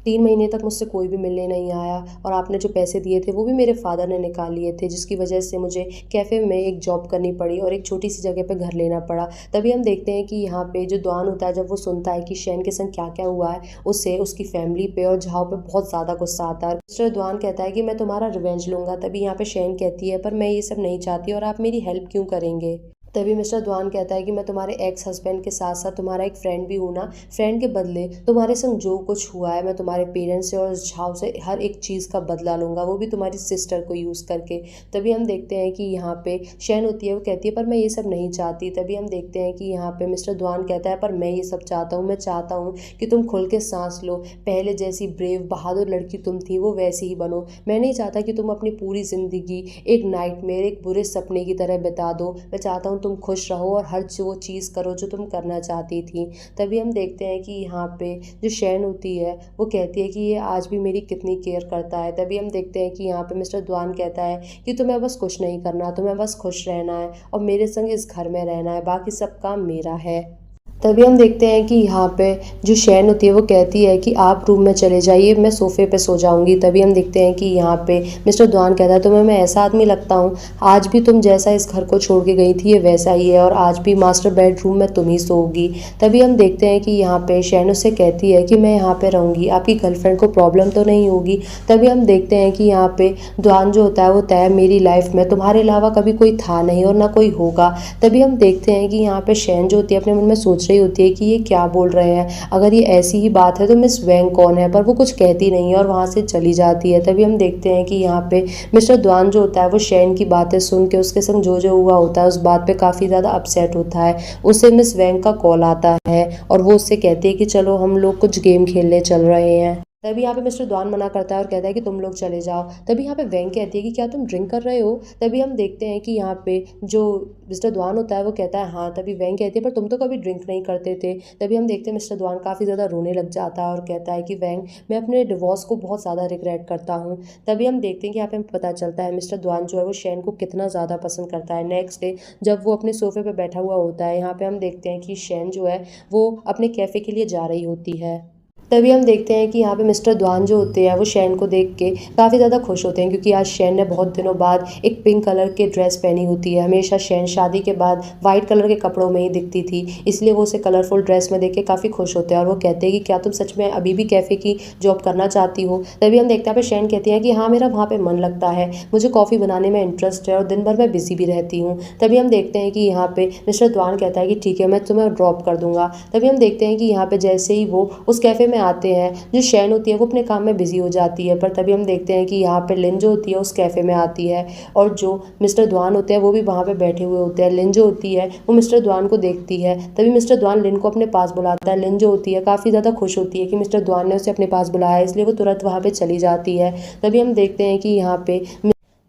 3 महीने तक मुझसे कोई भी मिलने नहीं आया और आपने जो पैसे दिए थे वो भी मेरे फ़ादर ने निकाल लिए थे, जिसकी वजह से मुझे कैफ़े में एक जॉब करनी पड़ी और एक छोटी-सी जगह पे घर लेना पड़ा। तभी हम देखते हैं कि यहाँ पे जो डॉन होता है, जब वो सुनता है कि शेन के संग क्या-क्या हुआ है, उसे, उसकी फ़ैमिली पे और झाओ पे बहुत ज़्यादा गुस्सा आता है। मिस्टर डॉन कहता है कि मैं तुम्हारा रिवेंज लूँगा। तभी यहाँ पे शेन कहती है, पर मैं ये सब नहीं चाहती और आप मेरी हेल्प क्यों करेंगे? तभी मिस्टर द्वान कहता है कि मैं तुम्हारे एक्स हस्बैंड के साथ साथ तुम्हारा एक फ्रेंड भी हूँ ना। फ्रेंड के बदले तुम्हारे संग जो कुछ हुआ है, मैं तुम्हारे पेरेंट्स से और झाव से हर एक चीज़ का बदला लूँगा, वो भी तुम्हारी सिस्टर को यूज़ करके। तभी हम देखते हैं कि यहाँ पे शैन होती है, वो कहती है पर मैं ये सब नहीं चाहती। तभी हम देखते हैं कि यहाँ पे मिस्टर द्वान कहता है पर मैं ये सब चाहता हूँ। मैं चाहता हूँ कि तुम खुल के सांस लो, पहले जैसी ब्रेव बहादुर लड़की तुम थी वो वैसी ही बनो। मैं नहीं चाहता कि तुम अपनी पूरी ज़िंदगी एक नाइटमेयर, एक बुरे सपने की तरह बिता दो। मैं चाहता हूँ तुम खुश रहो और हर वो चीज़ करो जो तुम करना चाहती थी। तभी हम देखते हैं कि यहाँ पे जो शैन होती है, वो कहती है कि ये आज भी मेरी कितनी केयर करता है। तभी हम देखते हैं कि यहाँ पे मिस्टर द्वान कहता है कि तुम्हें बस कुछ नहीं करना, तुम्हें बस खुश रहना है और मेरे संग इस घर में रहना है, बाकी सब काम मेरा है। तभी हम देखते हैं कि यहाँ पे जो शैन होती है, वो कहती है कि आप रूम में चले जाइए, मैं सोफ़े पे सो जाऊँगी। तभी हम देखते हैं कि यहाँ पे मिस्टर द्वान कहता है तुम्हें मैं ऐसा आदमी लगता हूँ, आज भी तुम जैसा इस घर को छोड़ के गई थी ये वैसा ही है और आज भी मास्टर बेडरूम में तुम ही सोओगी। तभी हम देखते हैं कि यहाँ पे शैन उससे कहती है कि मैं यहाँ पे रहूँगी, आपकी गर्लफ्रेंड को प्रॉब्लम तो नहीं होगी। तभी हम देखते हैं कि यहाँ पे द्वान जो होता है वो तय मेरी लाइफ में तुम्हारे अलावा कभी कोई था नहीं और ना कोई होगा। तभी हम देखते हैं कि यहाँ पे शैन जो होती है अपने मन में सोच रही होती है कि ये क्या बोल रहे हैं, अगर ये ऐसी ही बात है तो मिस वैंग कौन है, पर वो कुछ कहती नहीं है और वहाँ से चली जाती है। तभी हम देखते हैं कि यहाँ पे मिस्टर द्वान जो होता है वो शैन की बातें सुन के उसके संग जो जो हुआ होता है उस बात पे काफ़ी ज़्यादा अपसेट होता है। उसे मिस वैंग का कॉल आता है और वो उससे कहती है कि चलो हम लोग कुछ गेम खेलने चल रहे हैं। तभी यहाँ पे मिस्टर द्वान मना करता है और कहता है कि तुम लोग चले जाओ। तभी यहाँ पे वैंग कहती है कि क्या तुम ड्रिंक कर रहे हो? तभी हम देखते हैं कि यहाँ पे जो मिस्टर द्वान होता है वो कहता है हाँ। तभी वैंग कहती है पर तुम तो कभी ड्रिंक नहीं करते थे। तभी हम देखते हैं मिस्टर द्वान काफ़ी ज़्यादा रोने लग जाता है और कहता है कि वैंग मैं अपने डिवोर्स को बहुत ज़्यादा रिग्रेट करता हूँ। तभी हम देखते हैं कि यहाँ पे हमें पता चलता है मिस्टर द्वान जो है वो शैन को कितना ज़्यादा पसंद करता है। नेक्स्ट डे जब वो अपने सोफे पर बैठा हुआ होता है, यहाँ पे हम देखते हैं कि शैन जो है वो अपने कैफ़े के लिए जा रही होती है। तभी हम देखते हैं कि यहाँ पे मिस्टर द्वान जो होते हैं वो शैन को देख के काफ़ी ज़्यादा खुश होते हैं, क्योंकि आज शैन ने बहुत दिनों बाद एक पिंक कलर की ड्रेस पहनी होती है। हमेशा शैन शादी के बाद वाइट कलर के कपड़ों में ही दिखती थी, इसलिए वो उसे कलरफुल ड्रेस में देख के काफ़ी खुश होते हैं और वो कहते हैं कि क्या तुम सच में अभी भी कैफ़े की जॉब करना चाहती हो? तभी हम देखते हैं पे शैन कहती है कि हाँ मेरा वहाँ पर मन लगता है, मुझे कॉफ़ी बनाने में इंटरेस्ट है और दिन भर मैं बिजी भी रहती हूँ। तभी हम देखते हैं कि यहाँ पे मिस्टर द्वान कहता है कि ठीक है मैं तुम्हें ड्रॉप कर दूंगा। तभी हम देखते हैं कि यहाँ पे जैसे ही वो उस कैफ़े में आते हैं, जो शैन होती है वो अपने काम में बिजी हो जाती है, पर तभी हम देखते हैं कि यहाँ पे लिन जो होती है उस कैफ़े में आती है और जो मिस्टर द्वान होते हैं वो भी वहाँ पे बैठे हुए होते हैं। लिन जो होती है वो मिस्टर द्वान को देखती है, तभी मिस्टर द्वान लिन को अपने पास बुलाता है। लिन जो होती है काफ़ी ज़्यादा खुश होती है कि मिस्टर द्वान ने उसे अपने पास बुलाया है, इसलिए वो तुरंत वहाँ पर चली जाती है। तभी हम देखते हैं कि यहाँ पे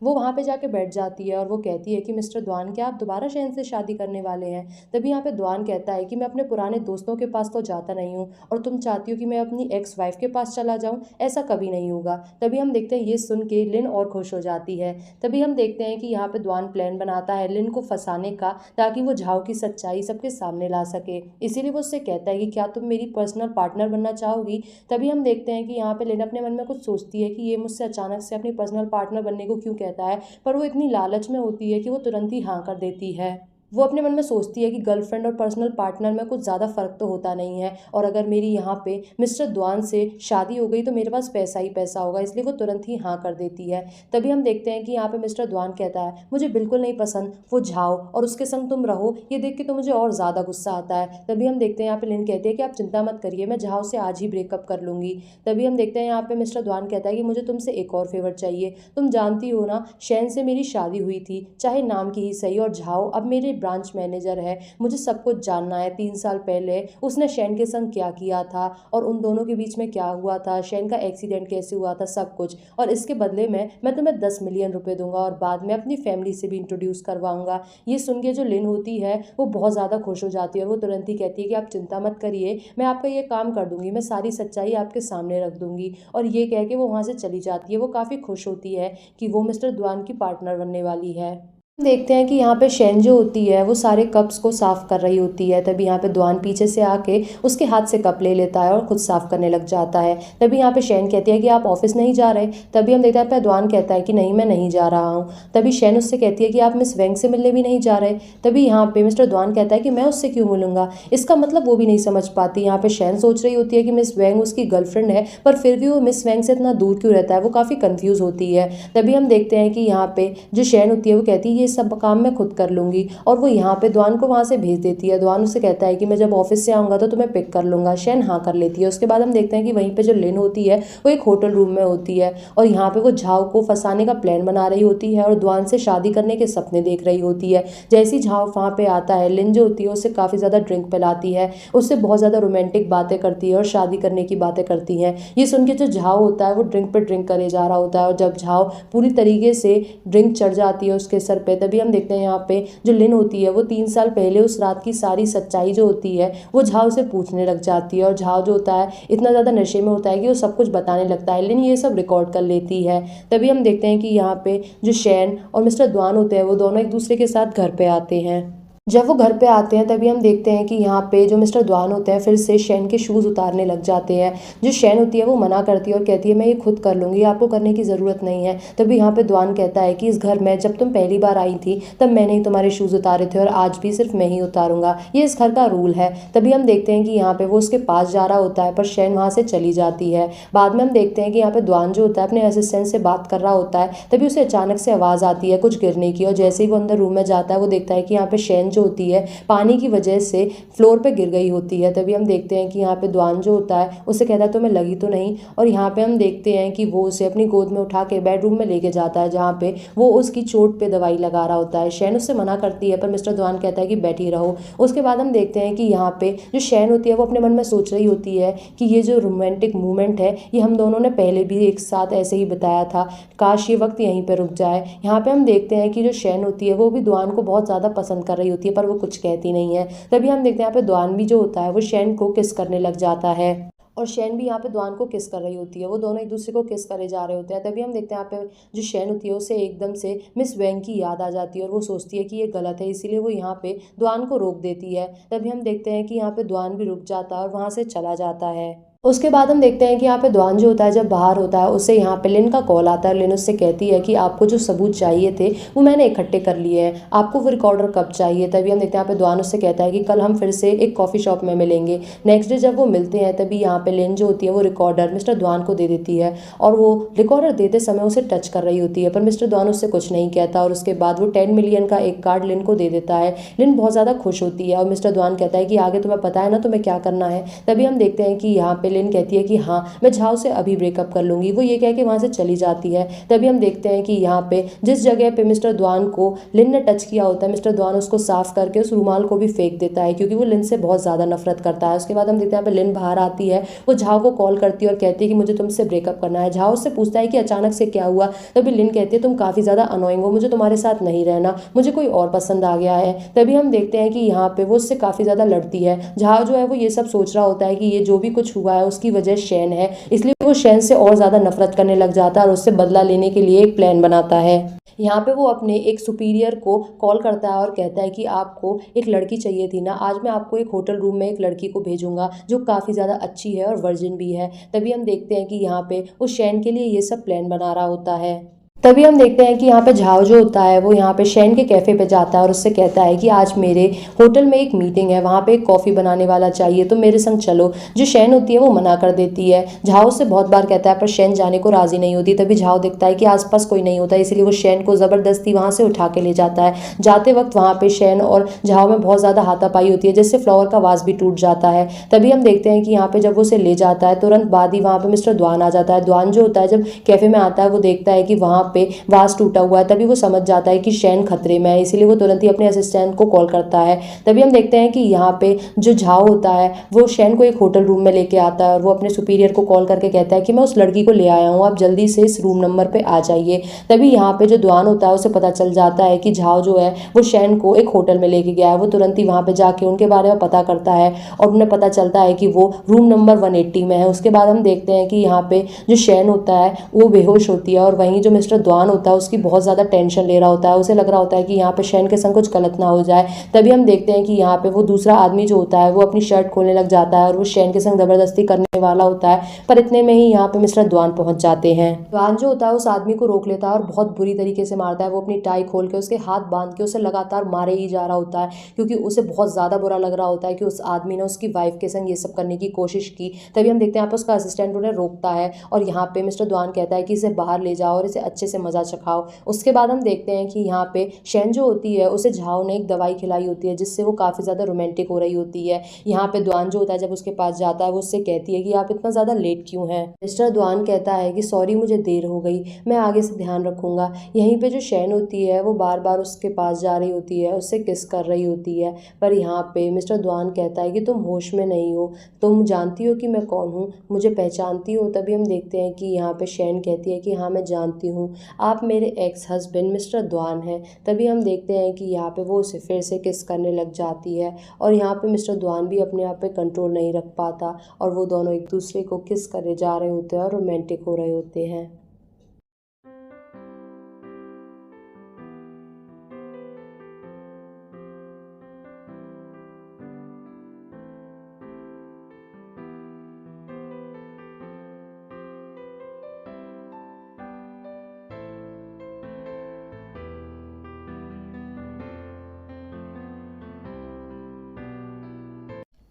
वो वहाँ पे जाके बैठ जाती है और वो कहती है कि मिस्टर द्वान क्या आप दोबारा शैन से शादी करने वाले हैं? तभी यहाँ पे द्वान कहता है कि मैं अपने पुराने दोस्तों के पास तो जाता नहीं हूँ और तुम चाहती हो कि मैं अपनी एक्स वाइफ के पास चला जाऊँ, ऐसा कभी नहीं होगा। तभी हम देखते हैं ये सुन के लिन और खुश हो जाती है। तभी हम देखते हैं कि यहाँ पे द्वान प्लान बनाता है लिन को फंसाने का, ताकि वो झाओ की सच्चाई सबके सामने ला सके। इसीलिए वो उससे कहता है कि क्या तुम मेरी पर्सनल पार्टनर बनना चाहोगी? तभी हम देखते हैं कि यहाँ पे लिन अपने मन में कुछ सोचती है कि ये मुझसे अचानक से अपनी पर्सनल पार्टनर बनने को क्यों कहता है, पर वो इतनी लालच में होती है कि वो तुरंत ही हाँ कर देती है। वो अपने मन में सोचती है कि गर्लफ्रेंड और पर्सनल पार्टनर में कुछ ज़्यादा फ़र्क तो होता नहीं है और अगर मेरी यहाँ पे मिस्टर द्वान से शादी हो गई तो मेरे पास पैसा ही पैसा होगा, इसलिए वो तुरंत ही हाँ कर देती है। तभी हम देखते हैं कि यहाँ पे मिस्टर द्वान कहता है मुझे बिल्कुल नहीं पसंद वो झाओ और उसके संग तुम रहो, ये देख के तो मुझे और ज़्यादा गुस्सा आता है। तभी हम देखते हैं यहाँ पे लिन कहती है कि आप चिंता मत करिए, मैं झाओ से आज ही ब्रेकअप कर लूँगी। तभी हम देखते हैं यहाँ पे मिस्टर द्वान कहता है कि मुझे तुमसे एक और फेवर चाहिए, तुम जानती हो ना शैन से मेरी शादी हुई थी, चाहे नाम की ही सही, और झाओ अब मेरे ब्रांच मैनेजर है, मुझे सब कुछ जानना है। 3 साल पहले उसने शैन के संग क्या किया था और उन दोनों के बीच में क्या हुआ था, शैन का एक्सीडेंट कैसे हुआ था, सब कुछ, और इसके बदले में मैं तुम्हें 10 मिलियन रुपए दूंगा और बाद में अपनी फैमिली से भी इंट्रोड्यूस करवाऊंगा। ये सुन के जो लिन होती है वो बहुत ज़्यादा खुश हो जाती है और वो तुरंत ही कहती है कि आप चिंता मत करिए, मैं आपका ये काम कर दूंगी, मैं सारी सच्चाई आपके सामने रख दूंगी। और ये कह के वो वहाँ से चली जाती है। वो काफ़ी खुश होती है कि वो मिस्टर द्वान की पार्टनर बनने वाली है। देखते हैं कि यहाँ पे शेन जो होती है वो सारे कप्स को साफ कर रही होती है। तभी यहाँ पे द्वान पीछे से आके उसके हाथ से कप ले लेता है और खुद साफ करने लग जाता है। तभी यहाँ पे शेन कहती है कि आप ऑफिस नहीं जा रहे। तभी हम देखते हैं पे द्वान कहता है कि नहीं, मैं नहीं जा रहा हूँ। तभी शेन उससे कहती है कि आप मिस वेंग से मिलने भी नहीं जा रहे। तभी यहाँ पे मिस्टर द्वान कहता है कि मैं उससे क्यों मिलूंगा। इसका मतलब वो भी नहीं समझ पाती। यहाँ पे शेन सोच रही होती है कि मिस वेंग उसकी गर्लफ्रेंड है, पर फिर भी वो मिस वेंग से इतना दूर क्यों रहता है, वो काफ़ी कंफ्यूज होती है। तभी हम देखते हैं कि यहाँ पे जो शेन होती है वो कहती है ये सब काम मैं खुद कर लूंगी, और वो यहाँ पे द्वान को वहाँ से भेज देती है। द्वान उससे कहता है कि मैं जब ऑफिस से आऊँगा तो तुम्हें पिक कर लूँगा। शेन हाँ कर लेती है। उसके बाद हम देखते हैं कि वहीं पे जो लिन होती है वो एक होटल रूम में होती है, और यहाँ पे वो झाओ को फंसाने का प्लान बना रही होती है और द्वान से शादी करने के सपने देख रही होती है। जैसे ही झाओ वहाँ पे आता है, लिन जो होती है उससे काफ़ी ज़्यादा ड्रिंक पिलाती है, उससे बहुत ज़्यादा रोमांटिक बातें करती है और शादी करने की बातें करती हैं। ये सुन के जो झाओ होता है वो ड्रिंक पे ड्रिंक करे जा रहा होता है, और जब झाओ पूरी तरीके से ड्रिंक चढ़ जाती है उसके सर पे, तभी हम देखते हैं यहाँ पे जो लिन होती है वो 3 साल पहले उस रात की सारी सच्चाई जो होती है वो झाओ से पूछने लग जाती है। और झाओ जो होता है इतना ज़्यादा नशे में होता है कि वो सब कुछ बताने लगता है। लिन ये सब रिकॉर्ड कर लेती है। तभी हम देखते हैं कि यहाँ पे जो शेन और मिस्टर द्वान होते हैं वो दोनों एक दूसरे के साथ घर पे आते हैं। जब वो घर पे आते हैं तभी हम देखते हैं कि यहाँ पे जो मिस्टर द्वान होते हैं फिर से शेन के शूज़ उतारने लग जाते हैं। जो शेन होती है वो मना करती है और कहती है मैं ये खुद कर लूँगी, आपको करने की ज़रूरत नहीं है। तभी यहाँ पे द्वान कहता है कि इस घर में जब तुम पहली बार आई थी तब मैंने ही तुम्हारे शूज़ उतारे थे, और आज भी सिर्फ मैं ही उतारूँगा, ये इस घर का रूल है। तभी हम देखते हैं कि यहाँ पे वो उसके पास जा रहा होता है, पर शेन वहाँ से चली जाती है। बाद में हम देखते हैं कि यहाँ पे द्वान जो होता है अपने असिस्टेंट से बात कर रहा होता है। तभी उसे अचानक से आवाज़ आती है कुछ गिरने की, और जैसे ही वो अंदर रूम में जाता है वो देखता है कि यहाँ पे शेन जो होती है पानी की वजह से फ्लोर पे गिर गई होती है। तभी हम देखते हैं कि यहाँ पे द्वान जो होता है उसे कहता है तुम्हें लगी तो नहीं, और यहाँ पे हम देखते हैं कि वो उसे अपनी गोद में उठा के बेडरूम में लेके जाता है, जहाँ पे वो उसकी चोट पे दवाई लगा रहा होता है। शैन उससे मना करती है, पर मिस्टर द्वान कहता है कि बैठी रहो। उसके बाद हम देखते हैं कि यहाँ पे जो शैन होती है वो अपने मन में सोच रही होती है कि ये जो रोमांटिक मूवमेंट है ये हम दोनों ने पहले भी एक साथ ऐसे ही बताया था, काश ये वक्त यहीं पर रुक जाए। यहाँ पे हम देखते हैं कि जो शैन होती है वो भी द्वान को बहुत ज़्यादा पसंद कर रही होती है, पर वो कुछ कहती नहीं है। तभी हम देखते हैं यहाँ पे द्वान भी जो होता है वो शैन को किस करने लग जाता है, और शैन भी यहाँ पे द्वान को किस कर रही होती है। वो दोनों एक दूसरे को किस करे जा रहे होते हैं। तभी हम देखते हैं यहाँ पे जो शैन होती है उसे एकदम से मिस वेंग की याद आ जाती है, और वो सोचती है कि ये गलत है, इसीलिए वो यहाँ पे द्वान को रोक देती है। तभी हम देखते हैं कि यहाँ पे द्वान भी रुक जाता है और वहाँ से चला जाता है। उसके बाद हम देखते हैं कि यहाँ पे द्वान जो होता है जब बाहर होता है उससे यहाँ पे लिन का कॉल आता है। लिन उससे कहती है कि आपको जो सबूत चाहिए थे वो मैंने इकट्ठे कर लिए हैं, आपको वो रिकॉर्डर कब चाहिए। तभी हम देखते हैं यहाँ पे द्वान उससे कहता है कि कल हम फिर से एक कॉफ़ी शॉप में मिलेंगे। नेक्स्ट डे जब वो मिलते हैं तभी यहाँ पे लिन जो होती है वो रिकॉर्डर मिस्टर द्वान को दे देती है, और वो रिकॉर्डर देते समय उसे टच कर रही होती है, पर मिस्टर द्वान उससे कुछ नहीं कहता। और उसके बाद वो 10 मिलियन का एक कार्ड लिन को दे देता है। लिन बहुत ज़्यादा खुश होती है, और मिस्टर द्वान कहता है कि आगे तुम्हें पता है ना तुम्हें क्या करना है। तभी हम देखते हैं कि यहाँ पे लिन कहती है कि हाँ मैं झाओ से अभी ब्रेकअप कर लूंगी। वो ये कह के वहाँ से चली जाती है। तभी हम देखते हैं कि यहाँ पे जिस जगह पे मिस्टर द्वान को लिन ने टच किया होता है, मिस्टर द्वान उसको साफ करके उस रुमाल को भी फेंक देता है, क्योंकि वो लिन से बहुत ज़्यादा नफरत करता है। उसके बाद हम देखते हैं यहाँ पे लिन बाहर आती है, वो झाओ को कॉल करती है और कहती है कि मुझे तुमसे ब्रेकअप करना है। झाओ उससे पूछता है कि अचानक से क्या हुआ। तभी लिन कहती है तुम काफ़ी ज़्यादा अनोइंग हो, मुझे तुम्हारे साथ नहीं रहना, मुझे कोई और पसंद आ गया है। तभी हम देखते हैं कि यहाँ पे वो उससे काफ़ी ज़्यादा लड़ती है। झाओ जो है वो ये सब सोच रहा होता है कि ये जो भी कुछ हुआ है उसकी वजह शैन है, इसलिए वो शैन से और ज़्यादा नफरत करने लग जाता है और उससे बदला लेने के लिए एक प्लान बनाता है। यहाँ पे वो अपने एक सुपीरियर को कॉल करता है और कहता है कि आपको एक लड़की चाहिए थी ना, आज मैं आपको एक होटल रूम में एक लड़की को भेजूंगा जो काफ़ी ज़्यादा अच्छी है और वर्जिन भी है। तभी हम देखते हैं कि यहाँ पे वो शैन के लिए ये सब प्लान बना रहा होता है। तभी हम देखते हैं कि यहाँ पे झाओ जो होता है वो यहाँ पे शैन के कैफ़े पे जाता है और उससे कहता है कि आज मेरे होटल में एक मीटिंग है, वहाँ पे एक कॉफ़ी बनाने वाला चाहिए, तो मेरे संग चलो। जो शैन होती है वो मना कर देती है। झाओ से बहुत बार कहता है पर शैन जाने को राज़ी नहीं होती। तभी झाओ देखता है कि आसपास कोई नहीं होता, इसीलिए वो शैन को ज़बरदस्ती वहाँ से उठा के ले जाता है। जाते वक्त वहाँ पे शैन और झाओ में बहुत ज़्यादा हाथापाई होती है, जिससे फ्लावर का वास भी टूट जाता है। तभी हम देखते हैं कि यहाँ पे जब वो उसे ले जाता है तुरंत बाद ही वहाँ पे मिस्टर द्वान आ जाता है। द्वान जो होता है जब कैफ़े में आता है वो देखता है कि वहाँ पे वास टूटा हुआ है। तभी वो समझ जाता है कि शैन खतरे में है, इसीलिए वो तुरंत ही अपने असिस्टेंट को कॉल करता है। तभी हम देखते हैं कि यहाँ पे जो झाओ होता है वो शैन को एक होटल रूम में लेके आता है और वो अपने सुपीरियर को कॉल करके कहता है कि मैं उस लड़की को ले आया हूँ, आप जल्दी से इस रूम नंबर पे आ जाइए। तभी यहाँ पे जो द्वान होता है उसे पता चल जाता है कि झाओ जो है वो शैन को एक होटल में लेके गया है। वो तुरंत ही वहाँ पे जाके उनके बारे में पता करता है और उन्हें पता चलता है कि वो रूम नंबर 180 में है। उसके बाद हम देखते हैं कि यहाँ पे जो शैन होता है वो बेहोश होती है और वहीं जो मिस्टर द्वान होता है उसकी बहुत ज़्यादा टेंशन ले रहा होता है। उसे लग रहा होता है कि यहाँ पे शैन के संग कुछ गलत ना हो जाए। तभी हम देखते हैं कि यहाँ पे वो दूसरा आदमी जो होता है वो अपनी शर्ट खोलने लग जाता है और वो शैन के संग ज़बरदस्ती करने वाला होता है, पर इतने में ही यहाँ पे मिस्टर द्वान पहुंच जाते हैं। द्वान जो होता है उस आदमी को रोक लेता है और बहुत बुरी तरीके से मारता है। वो अपनी टाई खोल के उसके हाथ बांध के उसे लगातार मारे ही जा रहा होता है, क्योंकि उसे बहुत ज़्यादा बुरा लग रहा होता है कि उस आदमी ने उसकी वाइफ के संग ये सब करने की कोशिश की। तभी हम देखते हैं यहाँ पे उसका असिस्टेंट उन्हें रोकता है और यहाँ पे मिस्टर द्वान कहता है कि इसे बाहर ले जाओ और इसे अच्छे से मजा चखाओ। उसके बाद हम देखते हैं कि यहाँ पे शैन जो होती है उसे झाओ ने एक दवाई खिलाई होती है जिससे वो काफ़ी ज़्यादा रोमांटिक हो रही होती है। यहाँ पे द्वान जो होता है जब उसके पास जाता है वो उससे कहती है कि आप इतना ज़्यादा लेट क्यों हैं। मिस्टर द्वान कहता है कि सॉरी मुझे देर हो गई, मैं आगे से ध्यान रखूंगा। यहीं पे जो शैन होती है वो बार बार उसके पास जा रही होती है, उससे किस कर रही होती है, पर यहाँ पे मिस्टर द्वान कहता है कि तुम होश में नहीं हो, तुम जानती हो कि मैं कौन हूँ, मुझे पहचानती हो। तभी हम देखते हैं कि यहाँ पे शैन कहती है कि हाँ मैं जानती हूँ, आप मेरे एक्स हस्बैंड मिस्टर द्वान हैं। तभी हम देखते हैं कि यहाँ पे वो उसे फिर से किस करने लग जाती है और यहाँ पे मिस्टर द्वान भी अपने आप पे कंट्रोल नहीं रख पाता और वो दोनों एक दूसरे को किस करने जा रहे होते हैं और रोमांटिक हो रहे होते हैं।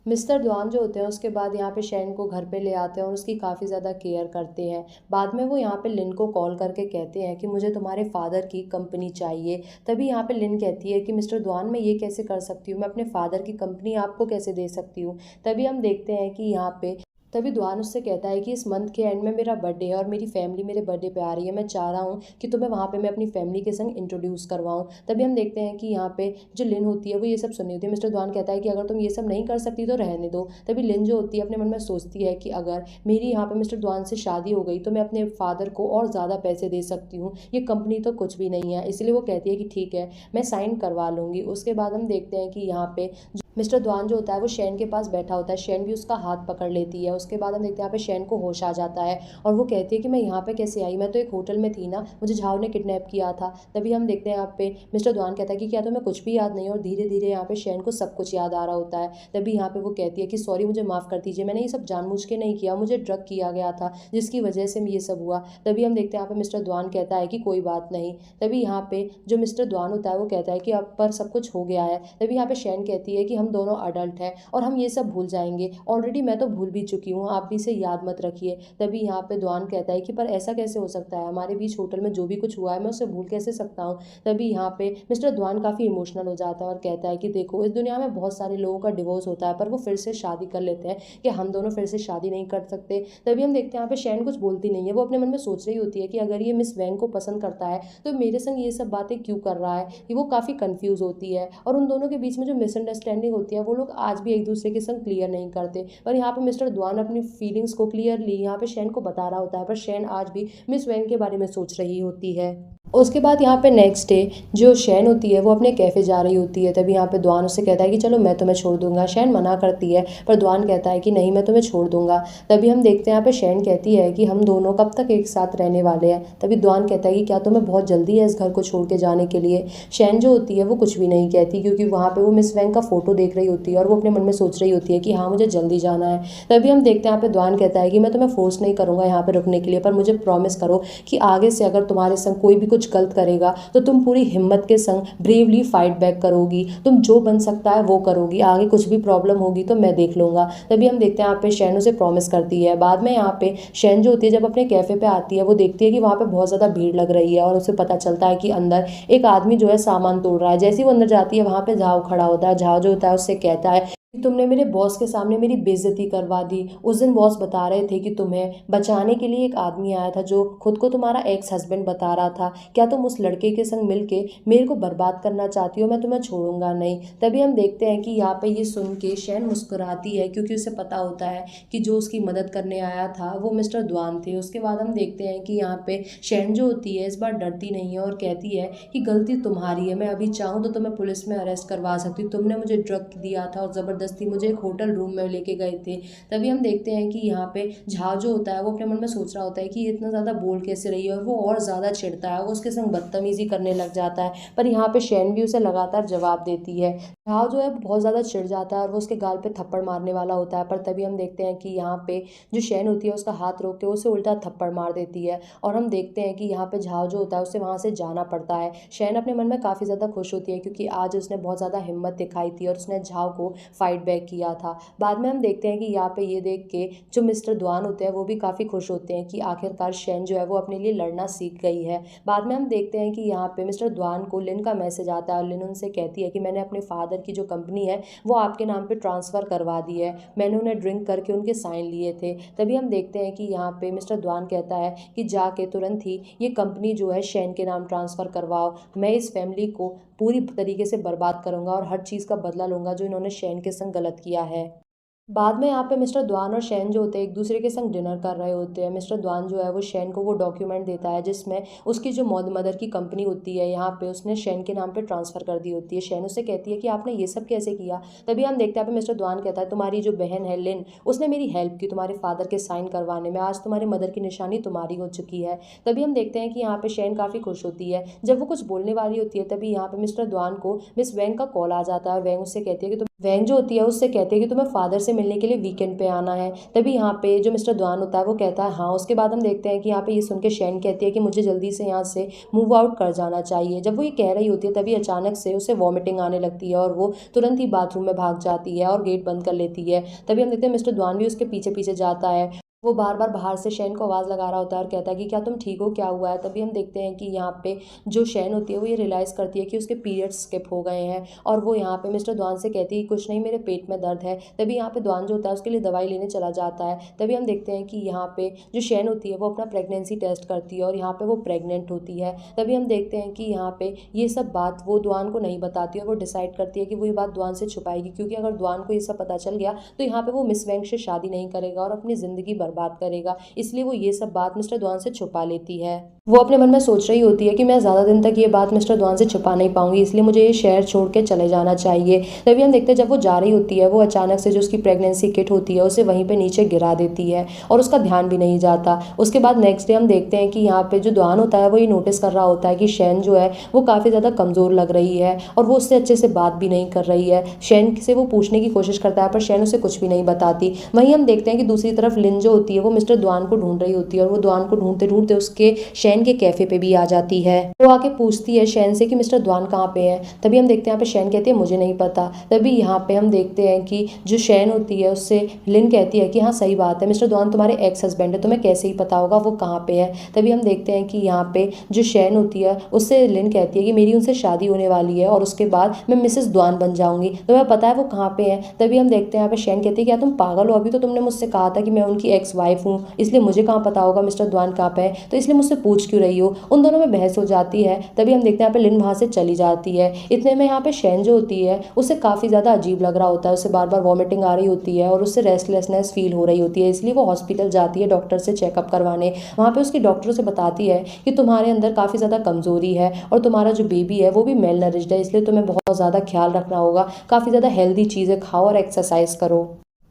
मिस्टर द्वान जो होते हैं उसके बाद यहाँ पे शैन को घर पे ले आते हैं और उसकी काफ़ी ज़्यादा केयर करते हैं। बाद में वो यहाँ पे लिन को कॉल करके कहते हैं कि मुझे तुम्हारे फादर की कंपनी चाहिए। तभी यहाँ पे लिन कहती है कि मिस्टर द्वान मैं ये कैसे कर सकती हूँ, मैं अपने फादर की कंपनी आपको कैसे दे सकती हूँ। तभी हम देखते हैं कि यहाँ पे तभी द्वान उससे कहता है कि इस मंथ के एंड में मेरा बर्थडे है और मेरी फैमिली मेरे बर्थडे पे आ रही है, मैं चाह रहा हूँ कि तुम्हें वहाँ पे मैं अपनी फैमिली के संग इंट्रोड्यूस करवाऊँ। तभी हम देखते हैं कि यहाँ पे जो लिन होती है वो ये सब सुनी होती है। मिस्टर द्वान कहता है कि अगर तुम ये सब नहीं कर सकती तो रहने दो। तभी लिन जो होती है अपने मन में सोचती है कि अगर मेरी यहाँ पे मिस्टर द्वान से शादी हो गई तो मैं अपने फादर को और ज़्यादा पैसे दे सकती हूँ, ये कंपनी तो कुछ भी नहीं है। इसलिए वो कहती है कि ठीक है मैं साइन करवा लूँगी। उसके बाद हम देखते हैं कि यहाँ पे मिस्टर द्वान जो होता है वो शैन के पास बैठा होता है, शैन भी उसका हाथ पकड़ लेती है। उसके बाद हम देखते हैं यहाँ पे शैन को होश आ जाता है और वो कहती है कि मैं यहाँ पे कैसे आई, मैं तो एक होटल में थी ना, मुझे झाओ ने किडनैप किया था। तभी हम देखते हैं यहाँ पे मिस्टर द्वान कहता है कि क्या तुम्हें कुछ भी याद नहीं है, और धीरे धीरे यहाँ पे शैन को सब कुछ याद आ रहा होता है। तभी यहाँ पे वो कहती है कि सॉरी मुझे माफ़ कर दीजिए, मैंने ये सब जानबूझ के नहीं किया, मुझे ड्रग किया गया था जिसकी वजह से ये सब हुआ। तभी हम देखते हैं यहाँ पे मिस्टर द्वान कहता है कि कोई बात नहीं। तभी यहाँ पे जो मिस्टर द्वान होता है वो कहता है कि अब पर सब कुछ हो गया है। तभी यहाँ पे शैन कहती है कि हम दोनों अडल्ट है और हम ये सब भूल जाएंगे, ऑलरेडी मैं तो भूल भी चुकी हूँ, आप भी इसे याद मत रखिए। तभी यहाँ पे द्वान कहता है कि पर ऐसा कैसे हो सकता है, हमारे बीच होटल में जो भी कुछ हुआ है मैं उसे भूल कैसे सकता हूँ। तभी यहाँ पे मिस्टर द्वान काफ़ी इमोशनल हो जाता है और कहता है कि देखो इस दुनिया में बहुत सारे लोगों का डिवोर्स होता है पर वो फिर से शादी कर लेते हैं, कि हम दोनों फिर से शादी नहीं कर सकते। तभी हम देखते हैं यहाँ पे शैन कुछ बोलती नहीं है, वो अपने मन में सोच रही होती है कि अगर ये मिस वैंग को पसंद करता है तो मेरे संग ये सब बातें क्यों कर रहा है, कि वो काफ़ी कंफ्यूज होती है और उन दोनों के बीच में जो मिसअंडरस्टैंडिंग होती है वो लोग आज भी एक दूसरे के संग क्लियर नहीं करते। पर यहाँ पे मिस्टर द्वान अपनी फीलिंग्स को क्लियरली यहाँ पे शैन को बता रहा होता है, पर शैन आज भी मिस वैंग के बारे में सोच रही होती है। उसके बाद यहाँ पे नेक्स्ट डे जो शैन होती है वो अपने कैफ़े जा रही होती है। तभी यहाँ पे द्वान उससे कहता है कि चलो मैं तुम्हें छोड़ दूंगा। शैन मना करती है पर द्वान कहता है कि नहीं मैं तुम्हें छोड़ दूंगा। तभी हम देखते हैं यहाँ पे शैन कहती है कि हम दोनों कब तक एक साथ रहने वाले हैं। तभी द्वान कहता है कि क्या तुम्हें बहुत जल्दी है इस घर को छोड़ के जाने के लिए। शैन जो होती है वो कुछ भी नहीं कहती, क्योंकि वहाँ पर वो मिस वैंग का फोटो देख रही होती है और वो अपने मन में सोच रही होती है कि हाँ मुझे जल्दी जाना है। तभी हम देखते हैं यहाँ पे द्वान कहता है कि मैं तुम्हें फोर्स नहीं करूँगा यहाँ पे रुकने के लिए, पर मुझे प्रॉमिस करो कि आगे से अगर तुम्हारे संग कोई भी कुछ गलत करेगा तो तुम पूरी हिम्मत के संग ब्रेवली फाइट बैक करोगी, तुम जो बन सकता है वो करोगी, आगे कुछ भी प्रॉब्लम होगी तो मैं देख लूंगा। तभी हम देखते हैं यहाँ पे शैन उसे प्रॉमिस करती है। बाद में यहाँ पे शैन जो होती है जब अपने कैफे पे आती है वो देखती है कि वहाँ पे बहुत ज़्यादा भीड़ लग रही है और उसे पता चलता है कि अंदर एक आदमी जो है सामान तोड़ रहा है। जैसे ही वो अंदर जाती है वहाँ पे झाओ खड़ा होता है। झाओ जो होता है उससे कहता है तुमने मेरे बॉस के सामने मेरी बेइज्जती करवा दी। उस दिन बॉस बता रहे थे कि तुम्हें बचाने के लिए एक आदमी आया था जो खुद को तुम्हारा एक्स हस्बैंड बता रहा था, क्या तुम उस लड़के के संग मिलके मेरे को बर्बाद करना चाहती हो, मैं तुम्हें छोड़ूंगा नहीं। तभी हम देखते हैं कि यहाँ पे ये सुन के शैन मुस्कुराती है, क्योंकि उसे पता होता है कि जो उसकी मदद करने आया था वो मिस्टर द्वान थे। उसके बाद हम देखते हैं कि यहाँ पे शैन जो होती है इस बार डरती नहीं है और कहती है कि गलती तुम्हारी है, मैं अभी चाहूँ तो तुम्हें पुलिस में अरेस्ट करवा सकती हूँ, तुमने मुझे ड्रग दिया था और ज़बरदस्ती ज़बरदस्ती मुझे एक होटल रूम में लेके गए थे। तभी हम देखते हैं कि यहाँ पे झाओ जो होता है वो अपने मन में सोच रहा होता है कि ये इतना ज़्यादा बोल कैसे रही है, और वो और ज़्यादा चिढ़ता है, वो उसके संग बदतमीज़ी करने लग जाता है। पर यहाँ पे शैन भी उसे लगातार जवाब देती है। झाओ जो है बहुत ज़्यादा चिढ़ जाता है और वो उसके गाल पे थप्पड़ मारने वाला होता है, पर तभी हम देखते हैं कि यहाँ पे जो शैन होती है उसका हाथ रोक के उसे उल्टा थप्पड़ मार देती है, और हम देखते हैं कि यहाँ पे झाओ जो होता है उसे वहाँ से जाना पड़ता है। शैन अपने मन में काफ़ी ज़्यादा खुश होती है क्योंकि आज उसने बहुत ज़्यादा हिम्मत दिखाई थी और उसने झाओ को फाइट बैक किया था। बाद में हम देखते हैं कि यहाँ पे ये देख के जो मिस्टर द्वान होते हैं वो भी काफ़ी खुश होते हैं कि आखिरकार शैन जो है वो अपने लिए लड़ना सीख गई है। बाद में हम देखते हैं कि यहाँ पे मिस्टर द्वान को लिन का मैसेज आता है और लिन उनसे कहती है कि मैंने अपने फादर की जो कंपनी है वो आपके नाम पे ट्रांसफ़र करवा दी है, मैंने उन्हें ड्रिंक करके उनके साइन लिए थे। तभी हम देखते हैं कि यहाँ पे मिस्टर द्वान कहता है कि जाके तुरंत ही ये कंपनी जो है शैन के नाम ट्रांसफ़र करवाओ, मैं इस फैमिली को पूरी तरीके से बर्बाद करूँगा और हर चीज़ का बदला लूँगा जो इन्होंने शैन के संग गलत किया है। बाद में यहाँ पे मिस्टर द्वान और शैन जो होते हैं एक दूसरे के संग डिनर कर रहे होते हैं। मिस्टर द्वान जो है वो शैन को वो डॉक्यूमेंट देता है जिसमें उसकी जो मदर की कंपनी होती है यहाँ पे उसने शैन के नाम पे ट्रांसफ़र कर दी होती है। शैन उससे कहती है कि आपने ये सब कैसे किया। तभी हम देखते हैं यहाँ पे मिस्टर द्वान कहता है तुम्हारी जो बहन है लिन उसने मेरी हेल्प की तुम्हारे फादर के साइन करवाने में, आज तुम्हारे मदर की निशानी तुम्हारी हो चुकी है। तभी हम देखते हैं कि यहाँ पे शैन काफ़ी खुश होती है। जब वो कुछ बोलने वाली होती है तभी यहाँ पे मिस्टर द्वान को मिस वैंग का कॉल आ जाता है और वैंग उससे कहती है कि वैंग जो होती है उससे कहती है कि तुम्हें फादर से मिलने के लिए वीकेंड पे आना है। तभी यहाँ पे जो मिस्टर द्वान होता है वो कहता है हाँ। उसके बाद हम देखते हैं कि यहाँ पे ये सुन के शैन कहती है कि मुझे जल्दी से यहाँ से मूव आउट कर जाना चाहिए। जब वो ये कह रही होती है तभी अचानक से उसे वॉमिटिंग आने लगती है और वो तुरंत ही बाथरूम में भाग जाती है और गेट बंद कर लेती है। तभी हम देखते हैं मिस्टर द्वान भी उसके पीछे पीछे जाता है। वो बार बार बाहर से शैन को आवाज़ लगा रहा होता है और कहता है कि क्या तुम ठीक हो, क्या हुआ है। तभी हम देखते हैं कि यहाँ पे जो शैन होती है वो ये रियलाइज़ करती है कि उसके पीरियड्स स्किप हो गए हैं और वो यहाँ पे मिस्टर द्वान से कहती है कि कुछ नहीं, मेरे पेट में दर्द है। तभी यहाँ पे द्वान जो होता है उसके लिए दवाई लेने चला जाता है। तभी हम देखते हैं कि यहाँ पे जो शैन होती है वो अपना प्रेगनेंसी टेस्ट करती है और यहाँ पे वो प्रेग्नेंट होती है। तभी हम देखते हैं कि यहाँ पे ये सब बात वो द्वान को नहीं बताती और वो डिसाइड करती है कि वो ये बात द्वान से छुपाएगी, क्योंकि अगर द्वान को ये सब पता चल गया तो यहाँ पे वो मिस वैंग से शादी नहीं करेगा और अपनी ज़िंदगी बर्बाद करेगा। इसलिए वो ये सब बात मिस्टर द्वान से छुपा लेती है। वो अपने मन में सोच रही होती है कि मैं ज़्यादा दिन तक ये बात मिस्टर द्वान से छुपा नहीं पाऊंगी, इसलिए मुझे ये शहर छोड़ के चले जाना चाहिए। तभी हम देखते हैं जब वो जा रही होती है वो अचानक से जो उसकी प्रेगनेंसी किट होती है उसे वहीं पे नीचे गिरा देती है और उसका ध्यान भी नहीं जाता। उसके बाद नेक्स्ट डे हम देखते हैं कि यहाँ पे जो द्वान होता है वो ये नोटिस कर रहा होता है कि शैन जो है वो काफ़ी ज़्यादा कमज़ोर लग रही है और वो उससे अच्छे से बात भी नहीं कर रही है। शैन से वो पूछने की कोशिश करता है पर शैन उसे कुछ भी नहीं बताती। वहीं हम देखते हैं कि दूसरी तरफ लिन जो होती है वो मिस्टर द्वान को ढूंढ रही होती है और वो द्वान को ढूंढते ढूंढते उसके शैन के कैफे पे भी आ जाती है। वो आके पूछती है शैन से कि मिस्टर द्वान कहाँ पे है। तभी हम देखते हैं यहाँ पे शैन कहती है मुझे नहीं पता। तभी यहाँ पे हम देखते हैं कि जो शैन होती है उससे लिन कहती है कि हाँ सही बात है, मिस्टर द्वान तुम्हारे एक्स हस्बैंड है, तुम्हें कैसे ही पता होगा वो कहाँ पे है। तभी हम देखते हैं कि यहाँ पे जो शैन होती है उससे लिन कहती है कि मेरी उनसे शादी होने वाली है और उसके बाद मैं मिसेस द्वान बन जाऊंगी, तुम्हें पता है वो कहाँ पे है। तभी हम देखते हैं यहाँ पे शैन कहती है क्या तुम पागल हो, अभी तो तुमने मुझसे कहा था कि मैं उनकी एक्स वाइफ हूँ, इसलिए मुझे कहाँ पता होगा मिस्टर द्वान कहाँ पे है, तो इसलिए मुझसे पूछ क्यों रही हो। उन दोनों में बहस हो जाती है। तभी हम देखते हैं यहाँ पे लिन वहाँ से चली जाती है। इतने में यहाँ पे शैन जो होती है उसे काफ़ी ज़्यादा अजीब लग रहा होता है, उसे बार बार वॉमिटिंग आ रही होती है और उससे रेस्टलेसनेस फील हो रही होती है, इसलिए वो हॉस्पिटल जाती है डॉक्टर से चेकअप करवाने। वहाँ पे उसकी डॉक्टर से बताती है कि तुम्हारे अंदर काफ़ी ज़्यादा कमज़ोरी है और तुम्हारा जो बेबी है वो भी मेल नरिश्ड है, इसलिए तुम्हें बहुत ज़्यादा ख्याल रखना होगा, काफ़ी ज़्यादा हेल्दी चीज़ें खाओ और एक्सरसाइज करो।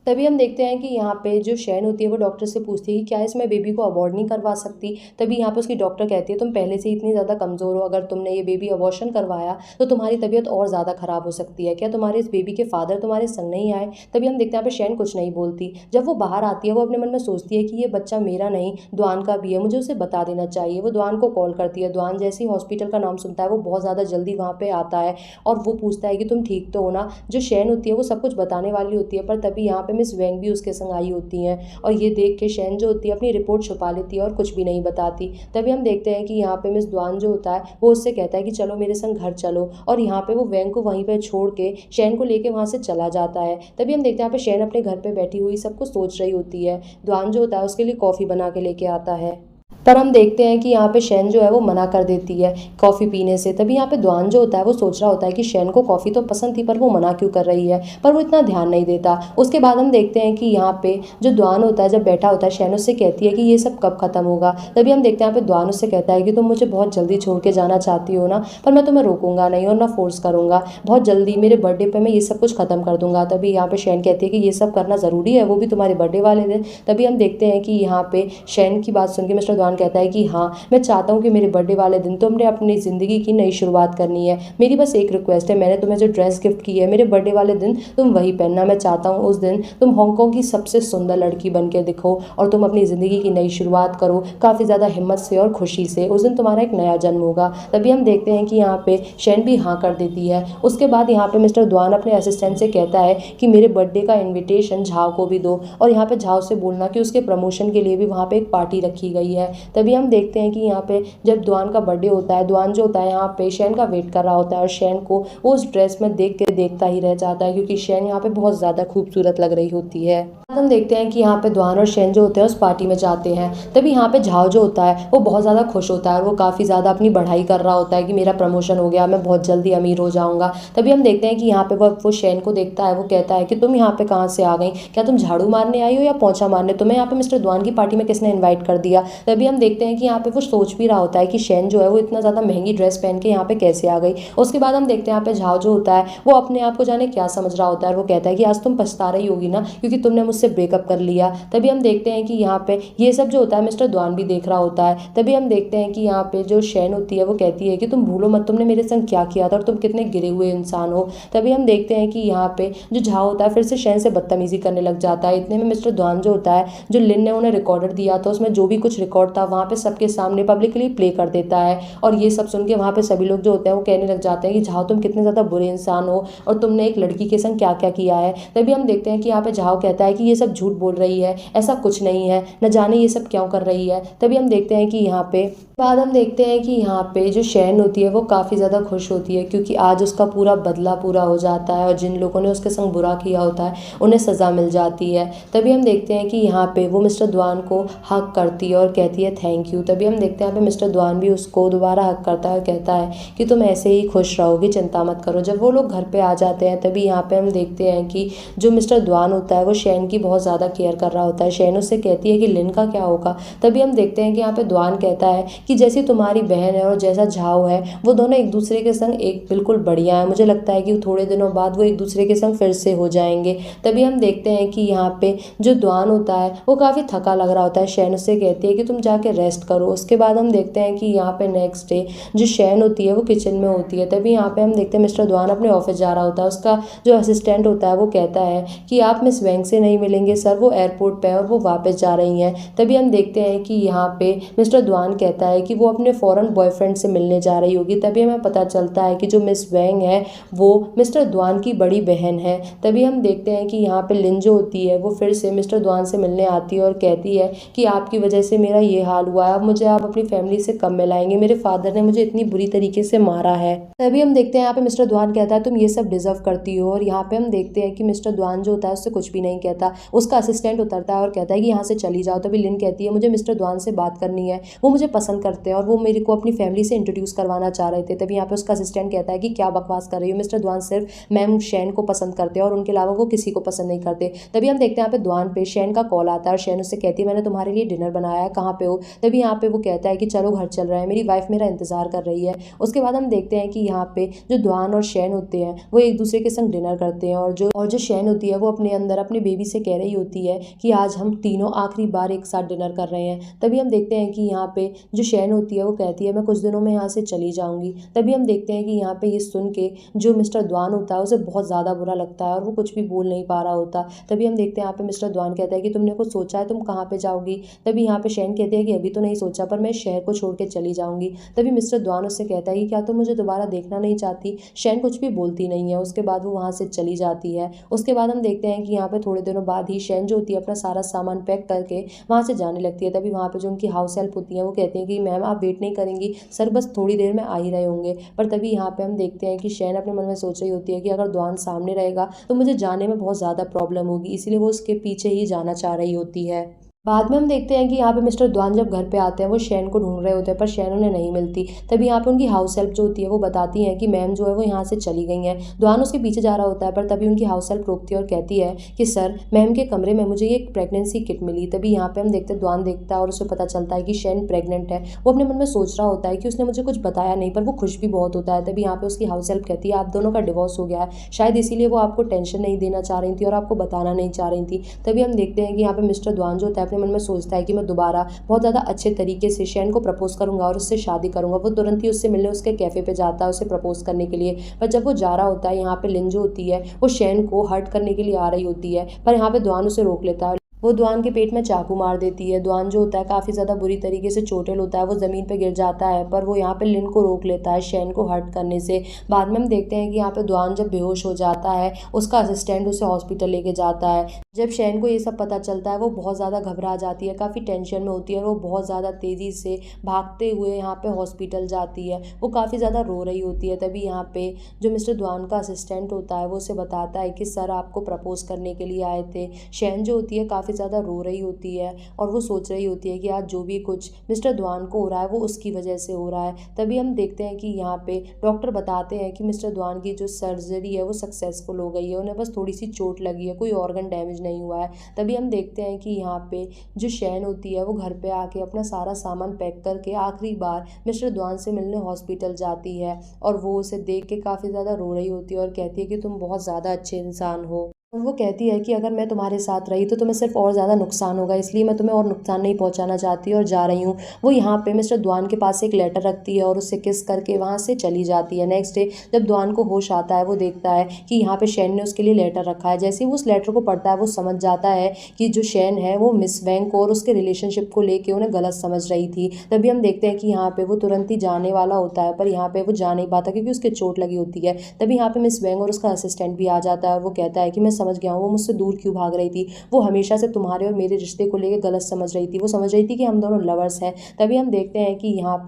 तभी हम देखते हैं कि यहाँ पे जो शैन होती है वो डॉक्टर से पूछती है कि क्या इसमें बेबी को अबॉर्ट नहीं करवा सकती। तभी यहाँ पे उसकी डॉक्टर कहती है तुम पहले से इतनी ज़्यादा कमज़ोर हो, अगर तुमने ये बेबी अबॉर्शन करवाया तो तुम्हारी तबीयत और ज़्यादा ख़राब हो सकती है, क्या तुम्हारे इस बेबी के फादर तुम्हारे संग नहीं आए। तभी हम देखते हैं यहाँ पे शैन कुछ नहीं बोलती। जब वो बाहर आती है वो अपने मन में सोचती है कि ये बच्चा मेरा नहीं द्वान का भी है, मुझे उसे बता देना चाहिए। वो द्वान को कॉल करती है। द्वान जैसे ही हॉस्पिटल का नाम सुनता है वो बहुत ज़्यादा जल्दी वहाँ पर आता है और वो पूछता है कि तुम ठीक तो हो ना। जो शैन होती है वो सब कुछ बताने वाली होती है पर तभी यहाँ पे मिस वैंग भी उसके संग आई होती हैं और ये देख के शैन जो होती है अपनी रिपोर्ट छुपा लेती है और कुछ भी नहीं बताती। तभी हम देखते हैं कि यहाँ पे मिस द्वान जो होता है वो उससे कहता है कि चलो मेरे संग घर चलो, और यहाँ पे वो वैंग को वहीं पे छोड़ के शैन को लेके वहाँ से चला जाता है। तभी हम देखते हैं यहाँ पे शैन अपने घर पे बैठी हुई सब कुछ सोच रही होती है। द्वान जो होता है उसके लिए कॉफ़ी बना के लेके आता है। पर हम देखते हैं कि यहाँ पे शैन जो है वो मना कर देती है कॉफ़ी पीने से। तभी यहाँ पे द्वान जो होता है वो सोच रहा होता है कि शैन को कॉफ़ी तो पसंद थी पर वो मना क्यों कर रही है, पर वो इतना ध्यान नहीं देता। उसके बाद हम देखते हैं कि यहाँ पे जो द्वान होता है जब बैठा होता है, शैन उससे कहती है कि ये सब कब खत्म होगा। तभी हम देखते हैं यहाँ पे द्वान उससे कहता है कि तुम मुझे बहुत जल्दी छोड़ के जाना चाहती हो ना, पर मैं तुम्हें रोकूंगा नहीं और ना फोर्स करूंगा, बहुत जल्दी मेरे बर्थडे पे मैं ये सब कुछ खत्म कर दूंगा। तभी यहाँ पे शैन कहती है कि ये सब करना ज़रूरी है, वो भी तुम्हारे बर्थडे वाले दिन। तभी हम देखते हैं कि यहाँ पे शैन की बात सुन के मिस्टर द्वान कहता है कि हाँ, मैं चाहता हूँ कि मेरे बर्थडे वाले दिन तुमने अपनी ज़िंदगी की नई शुरुआत करनी है। मेरी बस एक रिक्वेस्ट है, मैंने तुम्हें जो ड्रेस गिफ्ट की है मेरे बर्थडे वाले दिन तुम वही पहनना। मैं चाहता हूँ उस दिन तुम हांगकांग की सबसे सुंदर लड़की बन के दिखो और तुम अपनी ज़िंदगी की नई शुरुआत करो काफ़ी ज़्यादा हिम्मत से और खुशी से। उस दिन तुम्हारा एक नया जन्म होगा। तभी हम देखते हैं कि यहाँ पे शैन भी हाँ कर देती है। उसके बाद यहाँ पे मिस्टर द्वान अपने असिस्टेंट से कहता है कि मेरे बर्थडे का इन्विटेशन झाओ को भी दो और यहाँ पे झाओ से बोलना कि उसके प्रमोशन के लिए भी वहाँ पे एक पार्टी रखी गई है। तभी हम देखते हैं कि यहाँ पे जब द्वान का बर्थडे होता है, द्वान जो होता है यहाँ पे शैन का वेट कर रहा होता है और शैन को वो उस ड्रेस में देख के देखता ही रह जाता है क्योंकि शैन यहाँ पे बहुत ज़्यादा खूबसूरत लग रही होती है। हम देखते हैं कि यहाँ पे द्वान और शैन जो होते हैं उस पार्टी में जाते हैं। तभी यहाँ पे झाओ जो होता है वो बहुत ज़्यादा खुश होता है और वो काफ़ी ज़्यादा अपनी बढ़ाई कर रहा होता है कि मेरा प्रमोशन हो गया, मैं बहुत जल्दी अमीर हो जाऊँगा। तभी हम देखते हैं कि यहाँ पे वो शैन को देखता है, वो कहता है कि तुम यहाँ पे कहाँ से आ गई, क्या तुम झाड़ू मारने आई हो या पोंछा मारने, तुम्हें यहाँ पे मिस्टर द्वान की पार्टी में किसने इन्वाइट कर दिया। तभी हम देखते हैं कि यहाँ पे वो सोच भी रहा होता है कि शैन जो है वो इतना ज़्यादा महंगी ड्रेस पहन के यहाँ पे कैसे आ गई। उसके बाद हम देखते हैं यहाँ पे झाओ जो होता है वो अपने आप को जाने क्या समझ रहा होता है और वो कहता है कि आज तुम पछता रही होगी ना क्योंकि तुमने मुझसे ब्रेकअप कर लिया। तभी हम देखते हैं कि यहाँ पे ये सब जो होता है मिस्टर द्वान भी देख रहा होता है। तभी हम देखते हैं कि यहाँ पे जो शैन होती है वो कहती है कि तुम भूलो मत तुमने मेरे संग क्या किया था और तुम कितने गिरे हुए इंसान हो। तभी हम देखते हैं कि यहाँ पे जो झाओ होता है फिर से शैन से बदतमीजी करने लग जाता है। इतने में मिस्टर द्वान जो होता है, जो लिन ने उन्हें रिकॉर्डर दिया था उसमें जो भी कुछ रिकॉर्ड था वहाँ पे सबके सामने पब्लिकली प्ले कर देता है और ये सब सुन के वहाँ पे सभी लोग जो होते हैं वो कहने लग जाते हैं कि झाओ तुम कितने ज़्यादा बुरे इंसान हो और तुमने एक लड़की के संग क्या क्या किया है। तभी हम देखते हैं कि यहाँ पे झाओ कहता है कि ये सब झूठ बोल रही है, ऐसा कुछ नहीं है, न जाने ये सब क्यों कर रही है। तभी हम देखते हैं कि यहाँ पे बाद हम देखते हैं कि यहाँ पे जो शैन होती है वो काफ़ी ज़्यादा खुश होती है क्योंकि आज उसका पूरा बदला पूरा हो जाता है और जिन लोगों ने उसके संग बुरा किया होता है उन्हें सज़ा मिल जाती है। तभी हम देखते हैं कि यहाँ पे वो मिस्टर द्वान को हक करती है और कहती है थैंक यू। तभी हम देखते हैं यहाँ पे मिस्टर द्वान भी उसको दोबारा हक करता है और कहता है कि तुम ऐसे ही खुश रहोगी, चिंता मत करो। जब वो लोग घर पे आ जाते हैं तभी यहाँ पे हम देखते हैं कि जो मिस्टर द्वान होता है वो शैन की बहुत ज़्यादा केयर कर रहा होता है। शैन उससे कहती है कि लिन का क्या होगा। तभी हम देखते हैं कि यहाँ पे द्वान कहता है कि जैसी तुम्हारी बहन है और जैसा झाओ है वो दोनों एक दूसरे के संग एक बिल्कुल बढ़िया है, मुझे लगता है कि थोड़े दिनों बाद वो एक दूसरे के संग फिर से हो जाएंगे। तभी हम देखते हैं कि यहाँ पे जो द्वान होता है वो काफ़ी थका लग रहा होता है। शैन उससे कहती है कि तुम जाके रेस्ट करो। उसके बाद हम देखते हैं कि यहाँ पे नेक्स्ट डे जो शैन होती है वो किचन में होती है। तभी यहाँ पे हम देखते हैं मिस्टर द्वान अपने ऑफिस जा रहा होता है। उसका जो असिस्टेंट होता है वो कहता है कि आप मिस वेंग से नहीं मिलेंगे सर, वो एयरपोर्ट पे है और वो वापस जा रही हैं। तभी हम देखते हैं कि यहाँ पे मिस्टर द्वान कहता है कि वो अपने फॉरेन बॉयफ्रेंड से मिलने जा रही होगी। तभी हमें पता चलता है कि जो मिस वेंग है वो मिस्टर द्वान की बड़ी बहन है। तभी हम देखते हैं कि यहाँ पे लिन जो होती है वो फिर से मिस्टर द्वान से मिलने आती है और कहती है कि आपकी वजह से मेरा ये हाल हुआ है, अब मुझे आप अपनी फैमिली से कब मिलाएंगे, मेरे फादर ने मुझे इतनी बुरी तरीके से मारा है। तभी हम देखते हैं यहाँ पे मिस्टर द्वान कहता है तुम ये सब डिजर्व करती हो और यहाँ पे हम देखते हैं कि मिस्टर द्वान जो होता है उससे कुछ भी नहीं कहता। उसका असिस्टेंट उतरता है और कहता है कि यहाँ से चली जाओ। तभी लिन कहती है मुझे मिस्टर द्वान से बात करनी है, वो मुझे पसंद करते हैं और वो मेरे को अपनी फैमिली से इंट्रोड्यूस करवाना चाह रहे थे। तभी यहाँ पे उसका असिस्टेंट कहता है कि क्या बकवास कर रही हो, मिस्टर द्वान सिर्फ मैम शैन को पसंद करते हैं और उनके अलावा वो किसी को पसंद नहीं करते। तभी हम देखते हैं यहाँ पे द्वान पे शैन का कॉल आता है और शैन उससे कहती है मैंने तुम्हारे लिए डिनर बनाया है, कहाँ पे हो। तभी यहाँ पे वो कहता है कि चलो घर चल रहा है, मेरी वाइफ मेरा इंतजार कर रही है। उसके बाद हम देखते हैं कि यहाँ पे जो द्वान और शैन होते हैं वो एक दूसरे के संग डिनर करते हैं और जो शैन होती है वो अपने अंदर अपने बेबी से कह रही होती है कि आज हम तीनों आखिरी बार एक साथ डिनर कर रहे हैं। तभी हम देखते हैं कि यहाँ पे जो शैन होती है वो कहती है मैं कुछ दिनों में यहाँ से चली जाऊंगी। तभी हम देखते हैं कि यहाँ पे ये सुन के जो मिस्टर द्वान होता है उसे बहुत ज़्यादा बुरा लगता है और वो कुछ भी बोल नहीं पा रहा होता। तभी हम देखते हैं यहाँ पे मिस्टर द्वान कहता है कि तुमने कुछ सोचा है, तुम कहाँ पे जाओगी। तभी यहाँ पे शैन कहते हैं कि अभी तो नहीं सोचा पर मैं शहर को छोड़ के चली जाऊंगी। तभी मिस्टर द्वान उससे कहता है कि क्या तुम मुझे दोबारा देखना नहीं चाहती। शैन कुछ भी बोलती नहीं है। उसके बाद वो वहाँ से चली जाती है। उसके बाद हम देखते हैं कि यहाँ पे थोड़े दिनों बाद ही शैन जो होती है अपना सारा सामान पैक करके वहाँ से जाने लगती है। तभी वहाँ पे जो उनकी हाउस हेल्प होती है वो कहती है कि मैम आप वेट नहीं करेंगी सर, बस थोड़ी देर में आ ही रहे होंगे। पर तभी यहाँ पे हम देखते हैं कि शैन अपने मन में सोच रही होती है कि अगर द्वान सामने रहेगा तो मुझे जाने में बहुत ज़्यादा प्रॉब्लम होगी, इसलिए वो उसके पीछे ही जाना चाह रही होती है। बाद में हम देखते हैं कि यहाँ पे मिस्टर द्वान जब घर पे आते हैं वो शैन को ढूंढ रहे होते हैं, पर शैन उन्हें नहीं मिलती। तभी यहाँ पे उनकी हाउस हेल्प जो होती है वो बताती है कि मैम जो है वो यहाँ से चली गई हैं। द्वान उसके पीछे जा रहा होता है, पर तभी उनकी हाउस हेल्प रोकती है और कहती है कि सर, मैम के कमरे में मुझे ये एक प्रेगनेंसी किट मिली। तभी यहाँ पे हम देखते हैं द्वान देखता है और उसे पता चलता है कि शैन प्रेग्नेंट है। वो अपने मन में सोच रहा होता है कि उसने मुझे कुछ बताया नहीं, पर वो खुश भी बहुत होता है। तभी यहाँ पे उसकी हाउस हेल्प कहती है आप दोनों का डिवोर्स हो गया है, शायद इसीलिए वो आपको टेंशन नहीं देना चाह रही थी और आपको बताना नहीं चाह रही थी। तभी हम देखते हैं कि यहाँ पे मिस्टर द्वान जो होता है अपने मन में सोचता है कि मैं दोबारा बहुत ज़्यादा अच्छे तरीके से शैन को प्रपोज करूंगा और उससे शादी करूंगा। वो तुरंत ही उससे मिलने उसके कैफ़े पे जाता है उसे प्रपोज करने के लिए। पर जब वो जा रहा होता है, यहाँ पे लिन जो होती है वो शैन को हर्ट करने के लिए आ रही होती है, पर यहाँ पे द्वान उसे रोक लेता है। वो द्वान के पेट में चाकू मार देती है। द्वान जो होता है काफ़ी ज़्यादा बुरी तरीके से चोटिल होता है, वो ज़मीन पे गिर जाता है, पर वो यहाँ पे लिन को रोक लेता है शैन को हर्ट करने से। बाद में हम देखते हैं कि यहाँ पे द्वान जब बेहोश हो जाता है, उसका असिस्टेंट उसे हॉस्पिटल लेके जाता है। जब शैन को ये सब पता चलता है वो बहुत ज़्यादा घबरा जाती है, काफ़ी टेंशन में होती है और वो बहुत ज़्यादा तेज़ी से भागते हुए यहाँ पे हॉस्पिटल जाती है। वो काफ़ी ज़्यादा रो रही होती है। तभी यहाँ पे जो मिस्टर द्वान का असिस्टेंट होता है वो उसे बताता है कि सर आपको प्रपोज करने के लिए आए थे। शैन जो होती है काफ़ी ज़्यादा रो रही होती है और वो सोच रही होती है कि आज जो भी कुछ मिस्टर द्वान को हो रहा है वो उसकी वजह से हो रहा है। तभी हम देखते हैं कि यहाँ पे डॉक्टर बताते हैं कि मिस्टर द्वान की जो सर्जरी है वो सक्सेसफुल हो गई है, उन्हें बस थोड़ी सी चोट लगी है, कोई ऑर्गन डैमेज नहीं हुआ है। तभी हम देखते हैं कि यहाँ पे जो शैन होती है वो घर पे आके अपना सारा सामान पैक करके आखिरी बार मिस्टर द्वान से मिलने हॉस्पिटल जाती है और वो उसे देख के काफ़ी ज़्यादा रो रही होती है और कहती है कि तुम बहुत ज़्यादा अच्छे इंसान हो। और वो कहती है कि अगर मैं तुम्हारे साथ रही तो तुम्हें सिर्फ और ज़्यादा नुकसान होगा, इसलिए मैं तुम्हें और नुकसान नहीं पहुंचाना चाहती और जा रही हूँ। वो यहाँ पे मिस्टर द्वान के पास एक लेटर रखती है और उससे किस करके वहाँ से चली जाती है। नेक्स्ट डे जब द्वान को होश आता है वो देखता है कि यहाँ पे शैन ने उसके लिए लेटर रखा है। जैसे ही वो उस लेटर को पढ़ता है वो समझ जाता है कि जो शैन है वो मिस वैंग को और उसके रिलेशनशिप को लेके उन्हें गलत समझ रही थी। तभी हम देखते हैं कि यहाँ पे वो तुरंत ही जाने वाला होता है, पर यहाँ पे वो जा नहीं पाता क्योंकि उसके चोट लगी होती है। तभी यहाँ पे मिस वैंग और उसका असिस्टेंट भी आ जाता है और वो कहता है कि मैं समझ गया हूँ, वो मुझसे दूर क्यों भाग रही थी। वो हमेशा से तुम्हारे और मेरे रिश्ते को लेकर गलत समझ रही थी, वो समझ रही थी कि हम दोनों लवर्स हैं। तभी हम देखते हैं कि यहाँ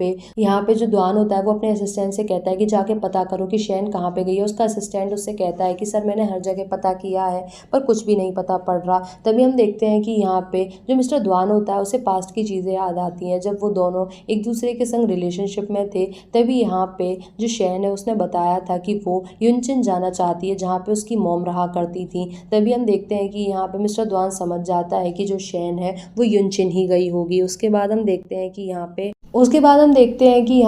पे जो द्वान होता है वो अपने असिस्टेंट से कहता है कि जाके पता करो कि शैन कहाँ पे गई है। उसका असिस्टेंट उससे कहता है कि सर मैंने हर जगह पता किया है पर कुछ भी नहीं पता पड़ रहा। तभी हम देखते हैं कि यहाँ पे जो मिस्टर द्वान होता है उसे पास्ट की चीज़ें याद आती हैं, जब वो दोनों एक दूसरे के संग रिलेशनशिप में थे। तभी यहाँ पे जो शैन है उसने बताया था कि वो युनचिन जाना चाहती है जहाँ पे उसकी मॉम रहा करती थी। तभी हम देखते हैं कि यहाँ पे मिस्टर द्वान समझ जाता है कि जो शैन है वो युनचिन ही गई होगी। उसके बाद हम देखते हैं कि यहाँ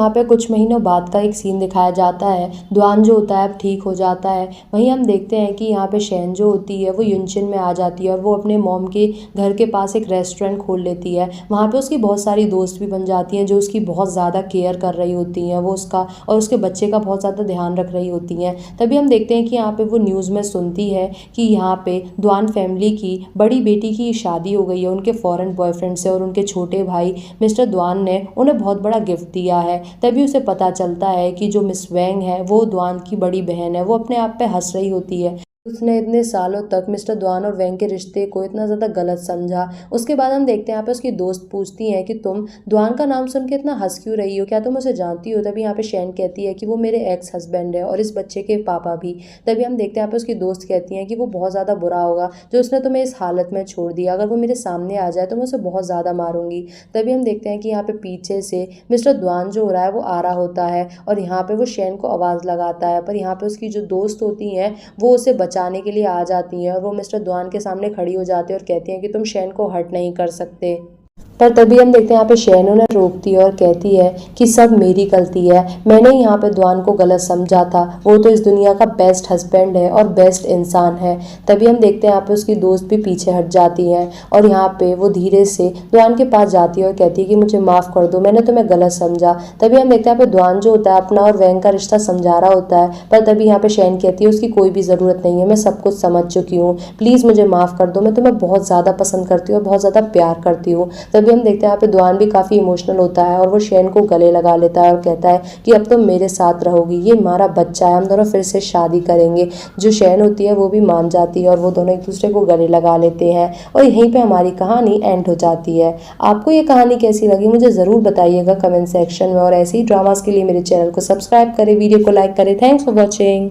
पे कुछ महीनों बाद का एक सीन दिखाया जाता है। द्वान जो होता है अब ठीक हो जाता है। वहीं हम देखते हैं कि यहाँ पे शैन जो होती है वो युनचिन में आ जाती है और वो अपने मॉम के घर के पास एक रेस्टोरेंट खोल लेती है। वहाँ पे उसकी बहुत सारी दोस्त भी बन जाती हैं जो उसकी बहुत ज़्यादा केयर कर रही होती हैं, वो उसका और उसके बच्चे का बहुत ज़्यादा ध्यान रख रही होती हैं। तभी हम देखते हैं कि यहाँ पे वो न्यूज़ में सुनती है कि यहाँ पे द्वान फैमिली की बड़ी बेटी की शादी हो गई है उनके फॉरेन बॉयफ्रेंड से और उनके छोटे भाई मिस्टर द्वान ने उन्हें बहुत बड़ा गिफ्ट दिया है। तभी उसे पता चलता है कि जो मिस वैंग है वो द्वान की बड़ी बहन है। वो अपने आप पे हंस रही होती है, उसने इतने सालों तक मिस्टर द्वान और वैंग के रिश्ते को इतना ज़्यादा गलत समझा। उसके बाद हम देखते हैं यहाँ पे उसकी दोस्त पूछती हैं कि तुम द्वान का नाम सुन के इतना हंस क्यों रही हो, क्या तुम उसे जानती हो। तभी यहाँ पे शैन कहती है कि वो मेरे एक्स हस्बैंड है और इस बच्चे के पापा भी। तभी हम देखते हैं यहाँ पे उसकी दोस्त कहती हैं कि वो बहुत ज़्यादा बुरा होगा जो उसने तुम्हें इस हालत में छोड़ दिया, अगर वो मेरे सामने आ जाए तो मैं उसे बहुत ज़्यादा मारूंगी। तभी हम देखते हैं कि यहाँ पे पीछे से मिस्टर द्वान जो हो रहा है वो आ रहा होता है और यहाँ पे वो शैन को आवाज़ लगाता है, पर यहाँ पे उसकी जो दोस्त होती हैं वो उसे बचाने के लिए आ जाती हैं और वो मिस्टर द्वान के सामने खड़ी हो जाती है और कहती हैं कि तुम शैन को हर्ट नहीं कर सकते। पर तभी हम देखते हैं यहाँ पे शैन उन्हें रोकती है और कहती है कि सब मेरी गलती है, मैंने यहाँ पे द्वान को गलत समझा था, वो तो इस दुनिया का बेस्ट हस्बैंड है और बेस्ट इंसान है। तभी हम देखते हैं यहाँ पे उसकी दोस्त भी पीछे हट जाती हैं और यहाँ पे वो धीरे से द्वान के पास जाती है और कहती है कि मुझे माफ़ कर दो, मैंने तुम्हें गलत समझा। तभी हम देखते हैं यहाँ पे द्वान जो होता है अपना और वैंग का रिश्ता समझा रहा होता है, पर तभी यहाँ पे शैन कहती है उसकी कोई भी ज़रूरत नहीं है, मैं सब कुछ समझ चुकी हूँ, प्लीज़ मुझे माफ़ कर दो, मैं तुम्हें बहुत ज़्यादा पसंद करती हूँ और बहुत ज़्यादा प्यार करती हूँ। तभी हम देखते हैं यहाँ पे द्वान भी काफ़ी इमोशनल होता है और वो शैन को गले लगा लेता है और कहता है कि अब तुम मेरे साथ रहोगी, ये हमारा बच्चा है, हम दोनों फिर से शादी करेंगे। जो शैन होती है वो भी मान जाती है और वो दोनों एक दूसरे को गले लगा लेते हैं और यहीं पे हमारी कहानी एंड हो जाती है। आपको ये कहानी कैसी लगी मुझे ज़रूर बताइएगा कमेंट सेक्शन में और ऐसे ही ड्रामास के लिए मेरे चैनल को सब्सक्राइब करें, वीडियो को लाइक करें। Thanks for watching.